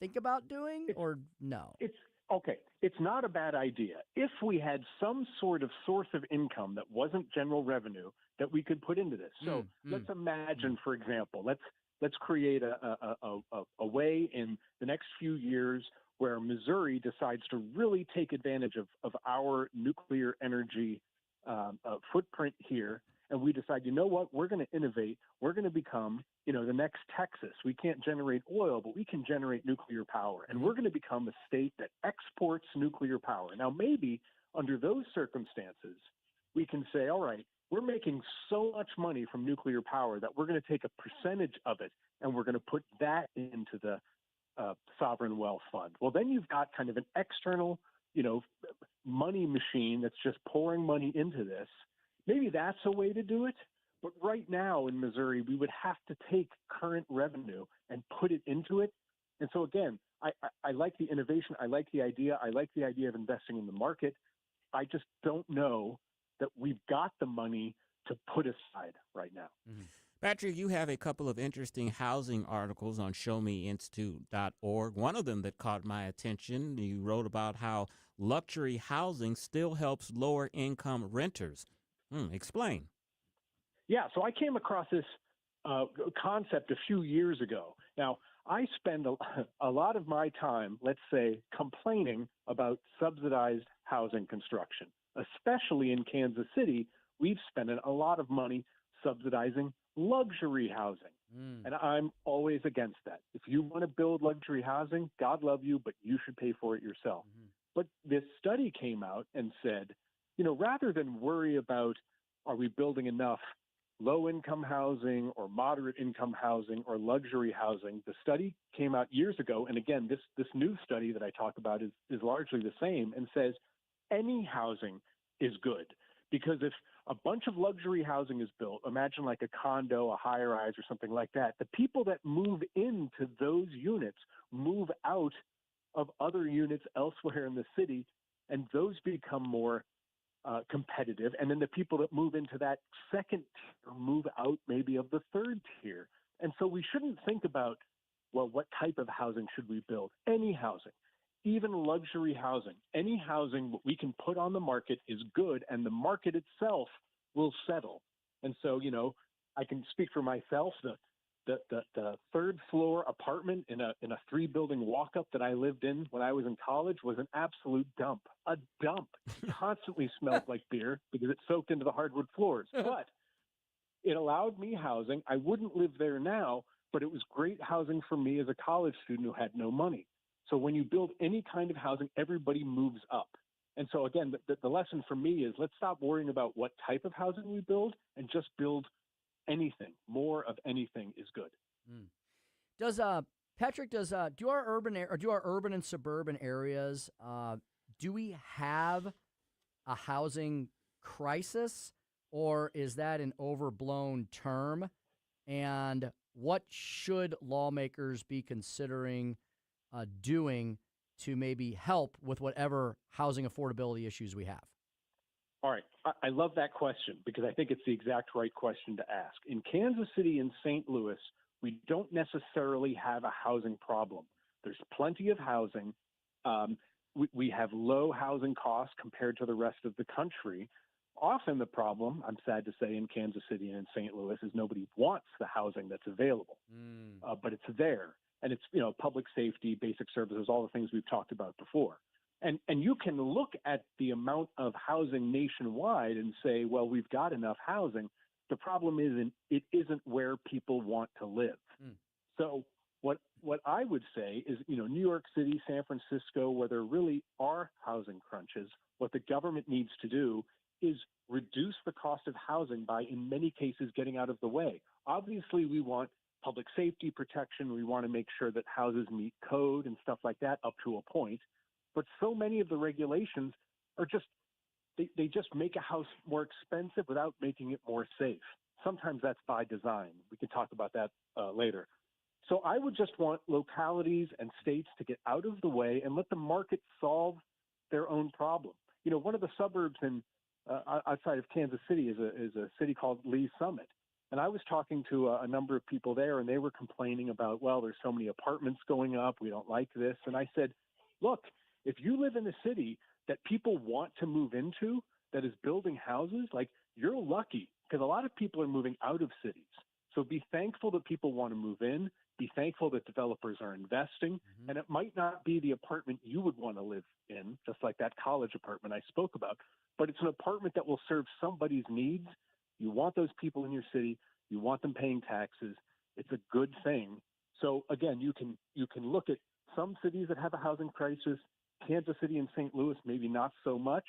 think about doing, or no? It's okay. It's not a bad idea. If we had some sort of source of income that wasn't general revenue that we could put into this. So let's imagine, for example, let's create a way in the next few years where Missouri decides to really take advantage of our nuclear energy footprint here. And we decide, you know what, we're going to innovate. We're going to become, the next Texas. We can't generate oil, but we can generate nuclear power. And we're going to become a state that exports nuclear power. Now, maybe under those circumstances, we can say, all right, we're making so much money from nuclear power that we're going to take a percentage of it and we're going to put that into the sovereign wealth fund. Well, then you've got kind of an external, money machine that's just pouring money into this. Maybe that's a way to do it. But right now in Missouri, we would have to take current revenue and put it into it. And so, again, I like the innovation. I like the idea. I like the idea of investing in the market. I just don't know that we've got the money to put aside right now. Mm-hmm. Patrick, you have a couple of interesting housing articles on showmeinstitute.org. One of them that caught my attention, you wrote about how luxury housing still helps lower income renters. Explain. Yeah, so I came across this concept a few years ago. Now, I spend a lot of my time, let's say, complaining about subsidized housing construction. Especially in Kansas City, we've spent a lot of money subsidizing luxury housing. And I'm always against that. If you want to build luxury housing, God love you, but you should pay for it yourself. But this study came out and said, rather than worry about are we building enough low-income housing or moderate-income housing or luxury housing, the study came out years ago. And again, this new study that I talk about is largely the same and says any housing is good Because if a bunch of luxury housing is built, imagine like a condo, a high-rise or something like that, the people that move into those units move out of other units elsewhere in the city, and those become more competitive. And then the people that move into that second tier move out maybe of the third tier. And so we shouldn't think about, well, what type of housing should we build? Any housing, even luxury housing, any housing we can put on the market is good, and the market itself will settle. And so, you know, I can speak for myself. The third floor apartment in a 3-building walk-up that I lived in when I was in college was an absolute dump. A dump. Constantly smelled like beer because it soaked into the hardwood floors. But it allowed me housing. I wouldn't live there now, but it was great housing for me as a college student who had no money. So when you build any kind of housing, everybody moves up. And so again, the lesson for me is let's stop worrying about what type of housing we build and just build anything. More of anything is good. Does Patrick? Do our urban and suburban areas? Do we have a housing crisis, or is that an overblown term? And what should lawmakers be considering doing to maybe help with whatever housing affordability issues we have? All right. I love that question because I think it's the exact right question to ask. In Kansas City and St. Louis, we don't necessarily have a housing problem. There's plenty of housing. We have low housing costs compared to the rest of the country. Often the problem, I'm sad to say, in Kansas City and in St. Louis is nobody wants the housing that's available, but it's there. And it's, you know, public safety, basic services, all the things we've talked about before. And you can look at the amount of housing nationwide and say, well, we've got enough housing. The problem is it isn't where people want to live. So what I would say is, you know, New York City, San Francisco, where there really are housing crunches, what the government needs to do is reduce the cost of housing by, in many cases, getting out of the way. Obviously, we want public safety protection. We want to make sure that houses meet code and stuff like that up to a point. But so many of the regulations are just, they just make a house more expensive without making it more safe. Sometimes that's by design. We can talk about that later. So I would just want localities and states to get out of the way and let the market solve their own problem. You know, one of the suburbs outside of Kansas City is a city called Lee Summit. And I was talking to a number of people there, and they were complaining about, well, there's so many apartments going up. We don't like this. And I said, look, if you live in a city that people want to move into that is building houses, like, you're lucky because a lot of people are moving out of cities. So be thankful that people want to move in. Be thankful that developers are investing. And it might not be the apartment you would want to live in, just like that college apartment I spoke about, but it's an apartment that will serve somebody's needs. You want those people in your city. You want them paying taxes. It's a good thing. So again, you can look at some cities that have a housing crisis. Kansas City and St. Louis, maybe not so much.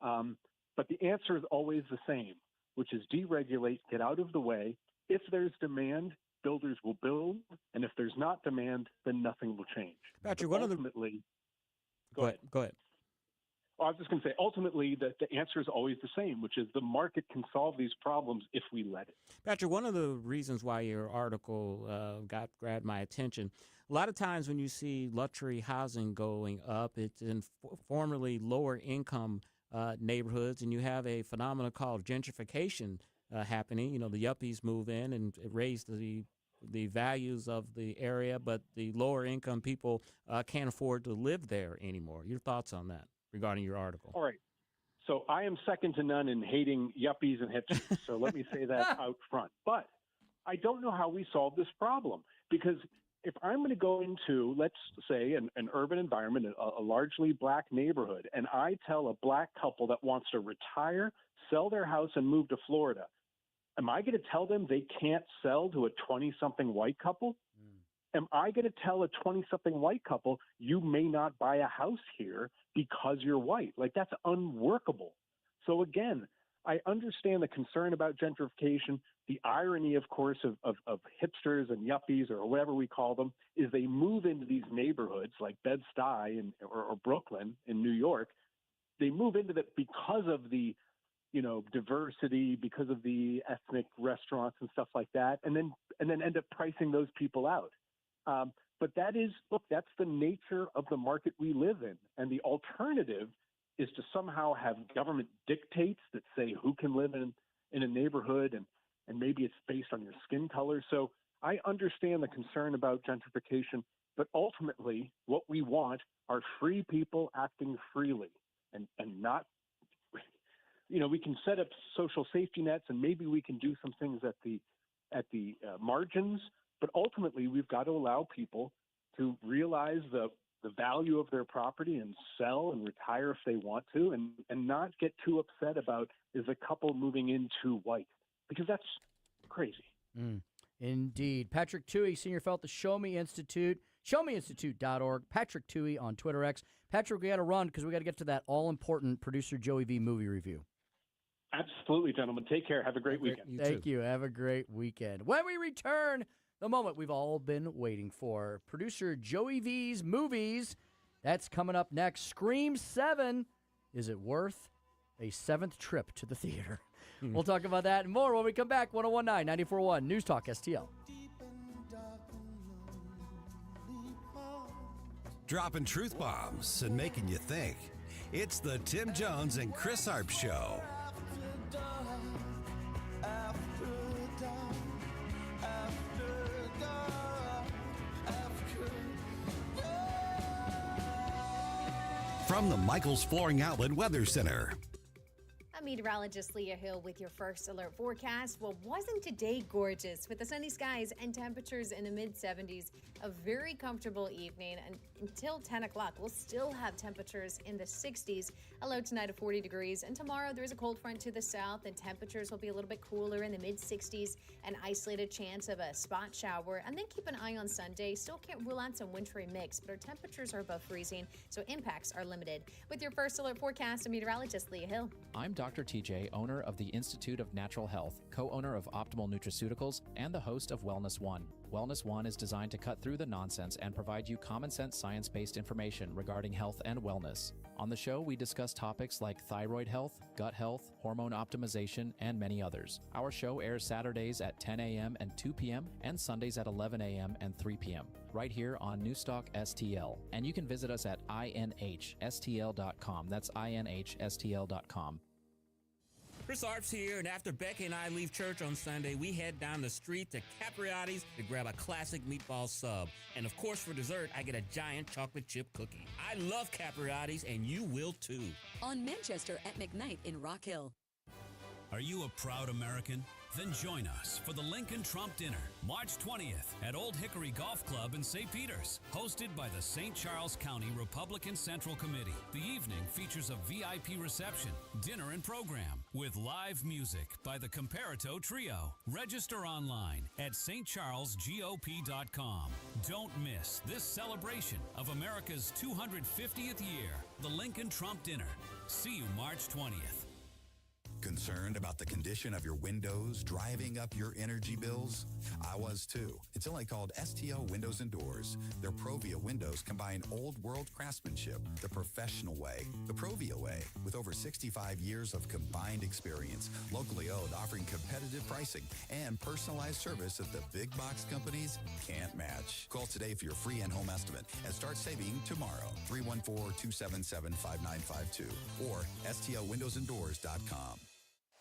But the answer is always the same, which is deregulate, get out of the way. If there's demand, builders will build. And if there's not demand, then nothing will change. Patrick, go ahead. Go ahead. I was just going to say, ultimately, the answer is always the same, which is the market can solve these problems if we let it. Patrick, one of the reasons why your article grabbed my attention, a lot of times when you see luxury housing going up, it's in formerly lower income neighborhoods, and you have a phenomenon called gentrification happening. You know, the yuppies move in and raise the values of the area, but the lower income people can't afford to live there anymore. Your thoughts on that regarding your article? All right. So I am second to none in hating yuppies and hipsters. So let me say that out front. But I don't know how we solve this problem, because if I'm going to go into, let's say, an urban environment, a largely black neighborhood, and I tell a black couple that wants to retire, sell their house, and move to Florida, am I going to tell them they can't sell to a 20-something white couple? Am I going to tell a 20-something white couple, you may not buy a house here because you're white? Like, that's unworkable. So again, I understand the concern about gentrification. The irony, of course, of hipsters and yuppies, or whatever we call them, is they move into these neighborhoods like Bed-Stuy or Brooklyn in New York. They move into that because of the diversity, because of the ethnic restaurants and stuff like that, and then end up pricing those people out. But that's the nature of the market we live in. And the alternative is to somehow have government dictates that say who can live in a neighborhood, and maybe it's based on your skin color. So I understand the concern about gentrification, but ultimately what we want are free people acting freely and not, we can set up social safety nets and maybe we can do some things at the margins, but ultimately we've got to allow people to realize the value of their property and sell and retire if they want to, and not get too upset about, is a couple moving in too white, because that's crazy. Indeed. Patrick Tuohey, Senior Fellow at the Show Me Institute, showmeinstitute.org. Patrick Tuohey on Twitter X. Patrick, we got to run because we got to get to that all-important Producer Joey V movie review. Absolutely, gentlemen. Take care. Have a great weekend. Thank you. Have a great weekend. When we return, the moment we've all been waiting for. Producer Joey V's movies. That's coming up next. Scream 7. Is it worth a 7th trip to the theater? We'll talk about that and more when we come back. 101.9, 94.1 News Talk STL. Dropping truth bombs and making you think. It's the Tim Jones and Chris Arps Show. From the Michaels Flooring Outlet Weather Center. I'm meteorologist Leah Hill with your first alert forecast. Well, wasn't today gorgeous with the sunny skies and temperatures in the mid-70s? A very comfortable evening, and until 10 o'clock, we'll still have temperatures in the 60s. A low tonight of 40 degrees, and tomorrow there's a cold front to the south, and temperatures will be a little bit cooler in the mid-60s. An isolated chance of a spot shower, and then keep an eye on Sunday. Still can't rule out some wintry mix, but our temperatures are above freezing, so impacts are limited. With your first alert forecast, I'm meteorologist Leah Hill. I'm Dr. TJ, owner of the Institute of Natural Health, co-owner of Optimal Nutraceuticals, and the host of Wellness One. Wellness One is designed to cut through the nonsense and provide you common sense science-based information regarding health and wellness. On the show, we discuss topics like thyroid health, gut health, hormone optimization, and many others. Our show airs Saturdays at 10 a.m. and 2 p.m. and Sundays at 11 a.m. and 3 p.m. right here on Newstalk STL. And you can visit us at inhstl.com. That's inhstl.com. Chris Arps here, and after Becky and I leave church on Sunday, we head down the street to Capriotti's to grab a classic meatball sub. And of course, for dessert, I get a giant chocolate chip cookie. I love Capriotti's, and you will too. On Manchester at McKnight in Rock Hill. Are you a proud American? Then join us for the Lincoln Trump Dinner, March 20th at Old Hickory Golf Club in St. Peters, hosted by the St. Charles County Republican Central Committee. The evening features a VIP reception, dinner and program with live music by the Comparato Trio. Register online at stcharlesgop.com. Don't miss this celebration of America's 250th year, the Lincoln Trump Dinner. See you March 20th. Concerned about the condition of your windows driving up your energy bills? I was too. It's only called STL Windows and Doors. Their Provia windows combine old world craftsmanship the professional way, the Provia way, with over 65 years of combined experience, locally owned, offering competitive pricing and personalized service that the big box companies can't match. Call today for your free in-home estimate and start saving tomorrow. 314-277-5952 or stlwindowsanddoors.com.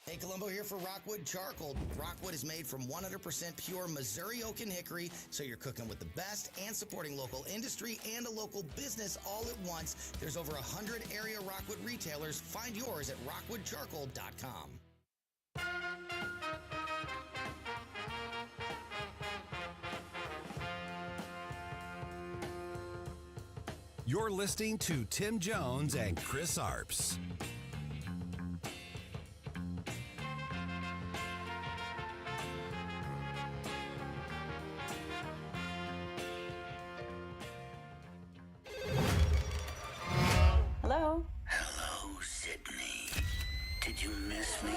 Hey, Columbo here for Rockwood Charcoal. Rockwood is made from 100% pure Missouri oak and hickory, so you're cooking with the best and supporting local industry and a local business all at once. There's over 100 area Rockwood retailers. Find yours at rockwoodcharcoal.com. You're listening to Tim Jones and Chris Arps. Hello? Hello, Sydney. Did you miss me?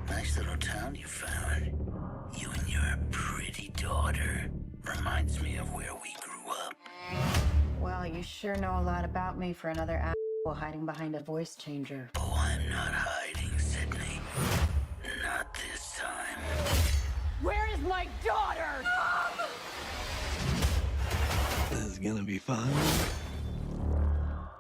Nice little town you found. You and your pretty daughter. Reminds me of where we grew up. Well, you sure know a lot about me for another asshole hiding behind a voice changer. Oh, I'm not hiding, Sydney. is my daughter! This is gonna be fun.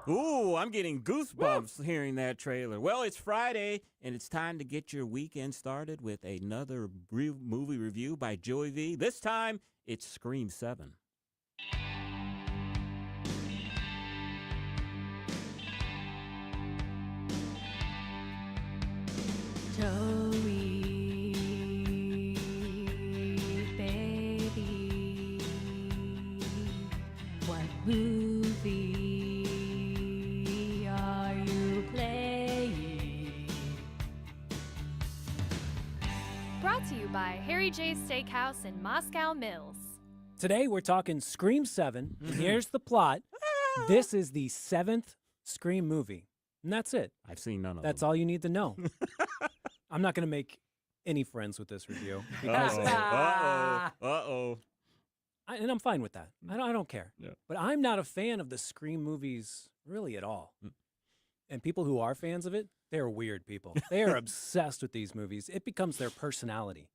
Ooh, I'm getting goosebumps hearing that trailer. Well, it's Friday, and it's time to get your weekend started with another movie review by Joey V. This time, it's Scream 7. Joey, baby, what movie are you playing? Brought to you by Harry J's Steakhouse in Moscow Mills. Today we're talking Scream 7. And here's the plot. This is the 7th Scream movie. And that's it. I've seen none of That's them. all you need to know. I'm not going to make any friends with this review. Uh-oh. And I'm fine with that. I don't care. Yeah. But I'm not a fan of the Scream movies really at all. And people who are fans of it, they're weird people. They are obsessed with these movies. It becomes their personality.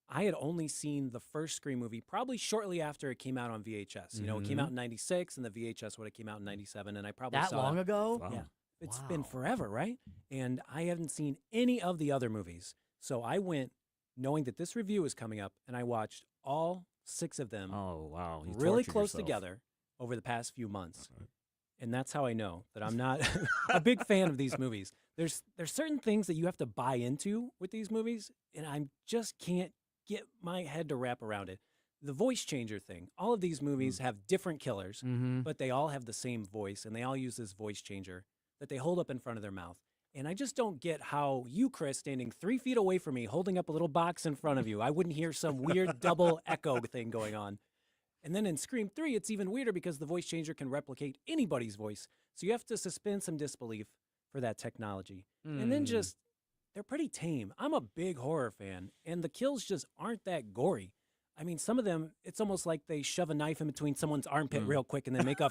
I had only seen the first Scream movie probably shortly after it came out on VHS. You know, it came out in 96, and the VHS would have came out in 97, and I probably That saw long it. ago? Wow. Yeah. It's been forever, right? And I haven't seen any of the other movies. So I went knowing that this review was coming up, and I watched all 6 of them Oh, wow. You really tortured close yourself. together over the past few months. And that's how I know that I'm not a big fan of these movies. There's certain things that you have to buy into with these movies, and I just can't get my head to wrap around it. The voice changer thing. All of these movies have different killers, but they all have the same voice, and they all use this voice changer that they hold up in front of their mouth. And I just don't get how you, Chris, standing 3 feet away from me, holding up a little box in front of you, I wouldn't hear some weird double echo thing going on. And then in Scream 3, it's even weirder because the voice changer can replicate anybody's voice. So you have to suspend some disbelief for that technology. And then just, they're pretty tame. I'm a big horror fan, and the kills just aren't that gory. I mean, some of them, it's almost like they shove a knife in between someone's armpit real quick and then make a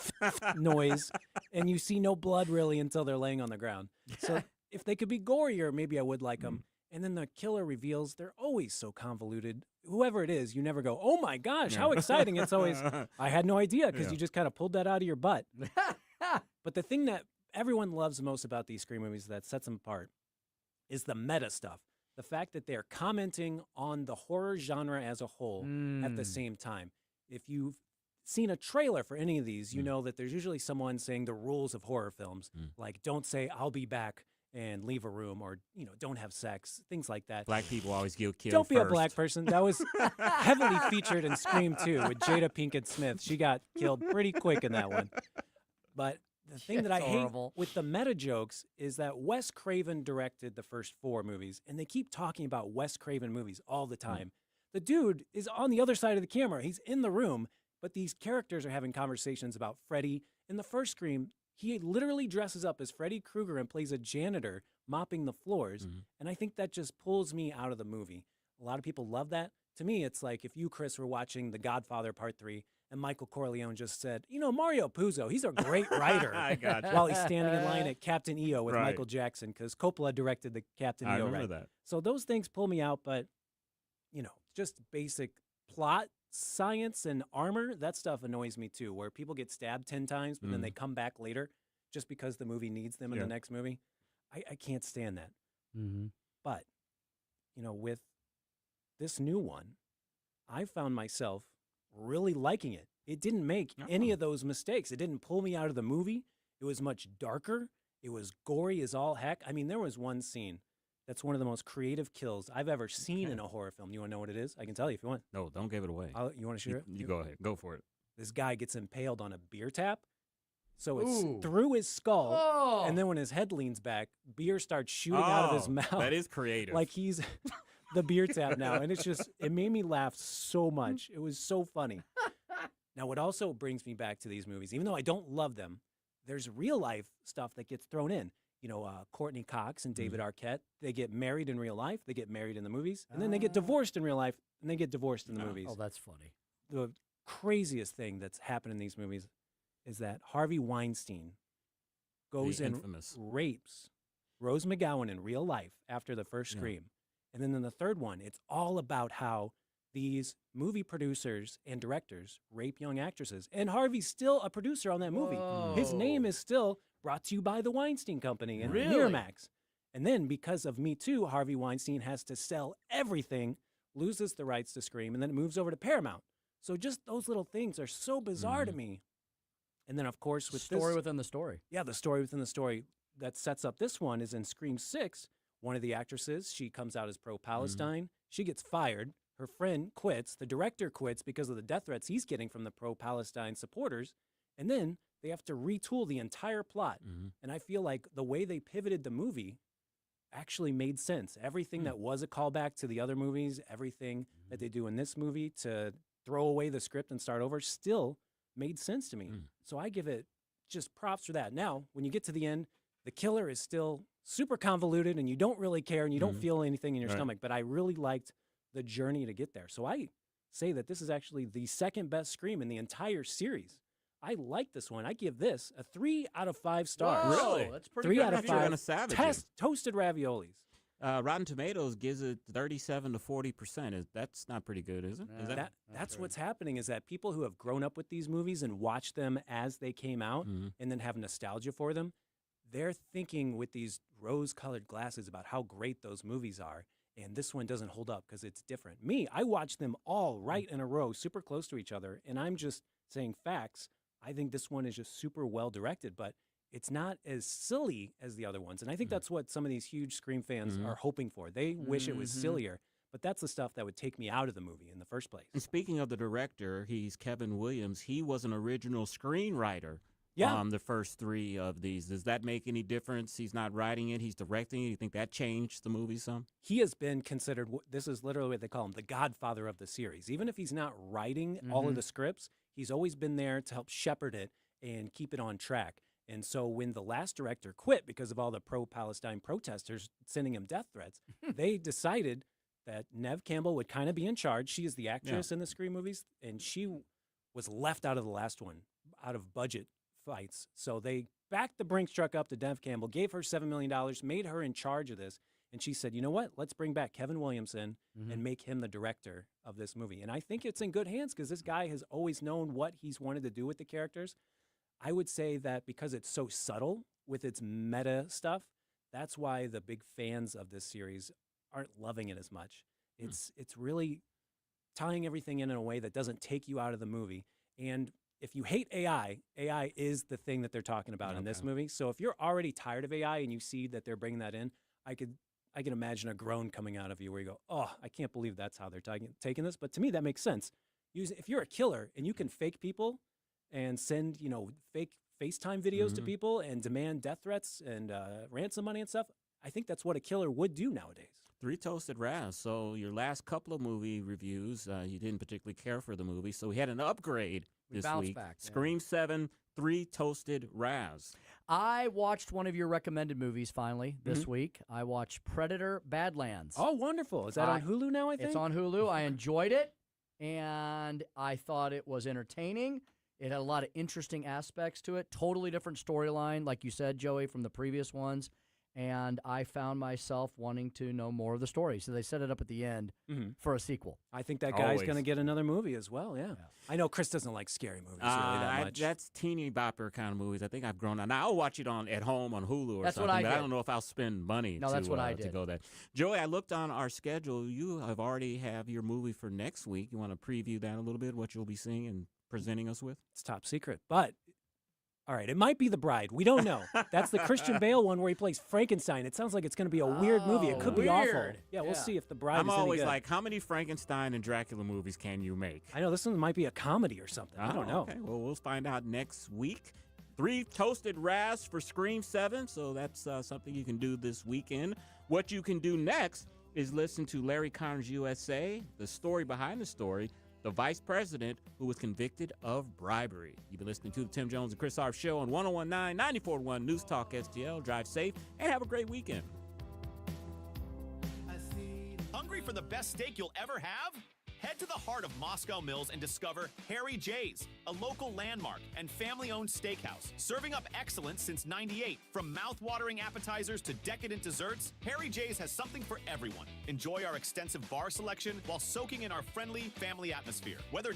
noise, and you see no blood really until they're laying on the ground. So if they could be gorier, maybe I would like them. And then the killer reveals, they're always so convoluted. Whoever it is, you never go, oh my gosh, how exciting. It's always, I had no idea because you just kind of pulled that out of your butt. But the thing that everyone loves most about these Scream movies that sets them apart is the meta stuff. The fact that they're commenting on the horror genre as a whole at the same time. If you've seen a trailer for any of these, you know that there's usually someone saying the rules of horror films, like don't say I'll be back and leave a room, or don't have sex, things like that. Black people always get killed Don't be first. a black person. That was heavily featured in Scream 2 with Jada Pinkett Smith. She got killed pretty quick in that one. But the thing that I horrible. hate with the meta jokes is that Wes Craven directed the first 4 movies, and they keep talking about Wes Craven movies all the time. The dude is on the other side of the camera. He's in the room, but these characters are having conversations about Freddy. In the first Scream, he literally dresses up as Freddy Krueger and plays a janitor mopping the floors, and I think that just pulls me out of the movie. A lot of people love that. To me, it's like if you, Chris, were watching The Godfather Part 3, and Michael Corleone just said, Mario Puzo, he's a great writer. I got you. While he's standing in line at Captain EO with Right. Michael Jackson, because Coppola directed the Captain I EO remember right. that. So those things pull me out, but, just basic plot, science, and armor, that stuff annoys me too, where people get stabbed 10 times, but then they come back later just because the movie needs them in the next movie. I can't stand that. But, with this new one, I found myself really liking it. It didn't make any of those mistakes. It didn't pull me out of the movie. It was much darker. It was gory as all heck. I mean, there was one scene that's one of the most creative kills I've ever seen in a horror film. You want to know what it is? I can tell you if you want. No, don't give it away. You want to share it? You go ahead. Go for it. This guy gets impaled on a beer tap. So it's Ooh. through his skull, Oh. and then when his head leans back, beer starts shooting out of his mouth. That is creative. Like he's the beer tap now. And it made me laugh so much. It was so funny. Now, what also brings me back to these movies, even though I don't love them, there's real life stuff that gets thrown in. Courtney Cox and David Arquette, they get married in real life, they get married in the movies, and then they get divorced in real life, and they get divorced in the movies. Oh, that's funny. The craziest thing that's happened in these movies is that Harvey Weinstein goes The and infamous. rapes Rose McGowan in real life after the first Scream. And then in the third one, it's all about how these movie producers and directors rape young actresses. And Harvey's still a producer on that movie. His name is still brought to you by the Weinstein Company and Miramax. And then because of Me Too, Harvey Weinstein has to sell everything, loses the rights to Scream, and then it moves over to Paramount. So just those little things are so bizarre to me. And then, of course, with story within the story. Yeah, the story within the story that sets up this one is in Scream 6. One of the actresses, she comes out as pro-Palestine. She gets fired. Her friend quits. The director quits because of the death threats he's getting from the pro-Palestine supporters. And then they have to retool the entire plot. And I feel like the way they pivoted the movie actually made sense. Everything that was a callback to the other movies, everything that they do in this movie to throw away the script and start over still made sense to me. So I give it just props for that. Now, when you get to the end, the killer is still super convoluted and you don't really care and you don't feel anything in your stomach. But I really liked the journey to get there. So I say that this is actually the second best Scream in the entire series. I like this one. I give this a 3 out of 5 stars. Whoa, really? That's pretty 3 good. out of 5. Toasted raviolis. Rotten Tomatoes gives it 37 to 40%. That's not pretty good, is it? That's what's happening is that people who have grown up with these movies and watched them as they came out and then have nostalgia for them, they're thinking with these rose-colored glasses about how great those movies are. And this one doesn't hold up because it's different. Me, I watched them all right in a row, super close to each other, and I'm just saying facts. I think this one is just super well directed, but it's not as silly as the other ones. And I think that's what some of these huge Scream fans are hoping for. They wish it was sillier, but that's the stuff that would take me out of the movie in the first place. And speaking of the director, he's Kevin Williams. He was an original screenwriter on the first 3 of these. Does that make any difference? He's not writing it, he's directing it. You think that changed the movie some? He has been considered, this is literally what they call him, the godfather of the series. Even if he's not writing all of the scripts, he's always been there to help shepherd it and keep it on track. And so when the last director quit because of all the pro-Palestine protesters sending him death threats, they decided that Neve Campbell would kind of be in charge. She is the actress in the Scream movies, and she was left out of the last one, out of budget fights. So they backed the Brinks truck up to Neve Campbell, gave her $7 million, made her in charge of this. And she said, you know what? Let's bring back Kevin Williamson and make him the director of this movie. And I think it's in good hands because this guy has always known what he's wanted to do with the characters. I would say that because it's so subtle with its meta stuff, that's why the big fans of this series aren't loving it as much. It's really tying everything in a way that doesn't take you out of the movie. And if you hate AI is the thing that they're talking about in this movie. So if you're already tired of AI and you see that they're bringing that in, I can imagine a groan coming out of you where you go, oh, I can't believe that's how they're taking this. But to me, that makes sense. If you're a killer and you can fake people and send, fake FaceTime videos to people and demand death threats and ransom money and stuff, I think that's what a killer would do nowadays. 3 toasted Raz. So your last couple of movie reviews, you didn't particularly care for the movie, so we had an upgrade this week. Back, Scream 7, 3 toasted Raz. I watched one of your recommended movies finally this week. I watched Predator Badlands. Oh, wonderful. Is that on Hulu now, I think? It's on Hulu. I enjoyed it, and I thought it was entertaining. It had a lot of interesting aspects to it. Totally different storyline, like you said, Joey, from the previous ones. And I found myself wanting to know more of the story. So they set it up at the end for a sequel. I think that guy's going to get another movie as well, yeah. I know Chris doesn't like scary movies really that much. That's teeny bopper kind of movies. I think I've grown on. Now, I'll watch it at home on Hulu or that's something, what I but did. I don't know if I'll spend money that's what I did. to go there. Joey, I looked on our schedule. You already have your movie for next week. You want to preview that a little bit, what you'll be seeing and presenting us with? It's top secret, but all right, it might be The Bride. We don't know. That's the Christian Bale one where he plays Frankenstein. It sounds like it's going to be a weird movie. It could be awful. Yeah, we'll see if The Bride is any good. I'm always like, how many Frankenstein and Dracula movies can you make? I know, this one might be a comedy or something. I don't know. Okay, well, we'll find out next week. 3 toasted Raz for Scream 7, so that's something you can do this weekend. What you can do next is listen to Larry Connor's USA, the story behind the story, the vice president who was convicted of bribery. You've been listening to the Tim Jones and Chris Arps Show on 101.9, 94.1 News Talk STL. Drive safe and have a great weekend. Hungry for the best steak you'll ever have? Head to the heart of Moscow Mills and discover Harry J's, a local landmark and family-owned steakhouse, serving up excellence since '98. From mouth-watering appetizers to decadent desserts, Harry J's has something for everyone. Enjoy our extensive bar selection while soaking in our friendly family atmosphere. Whether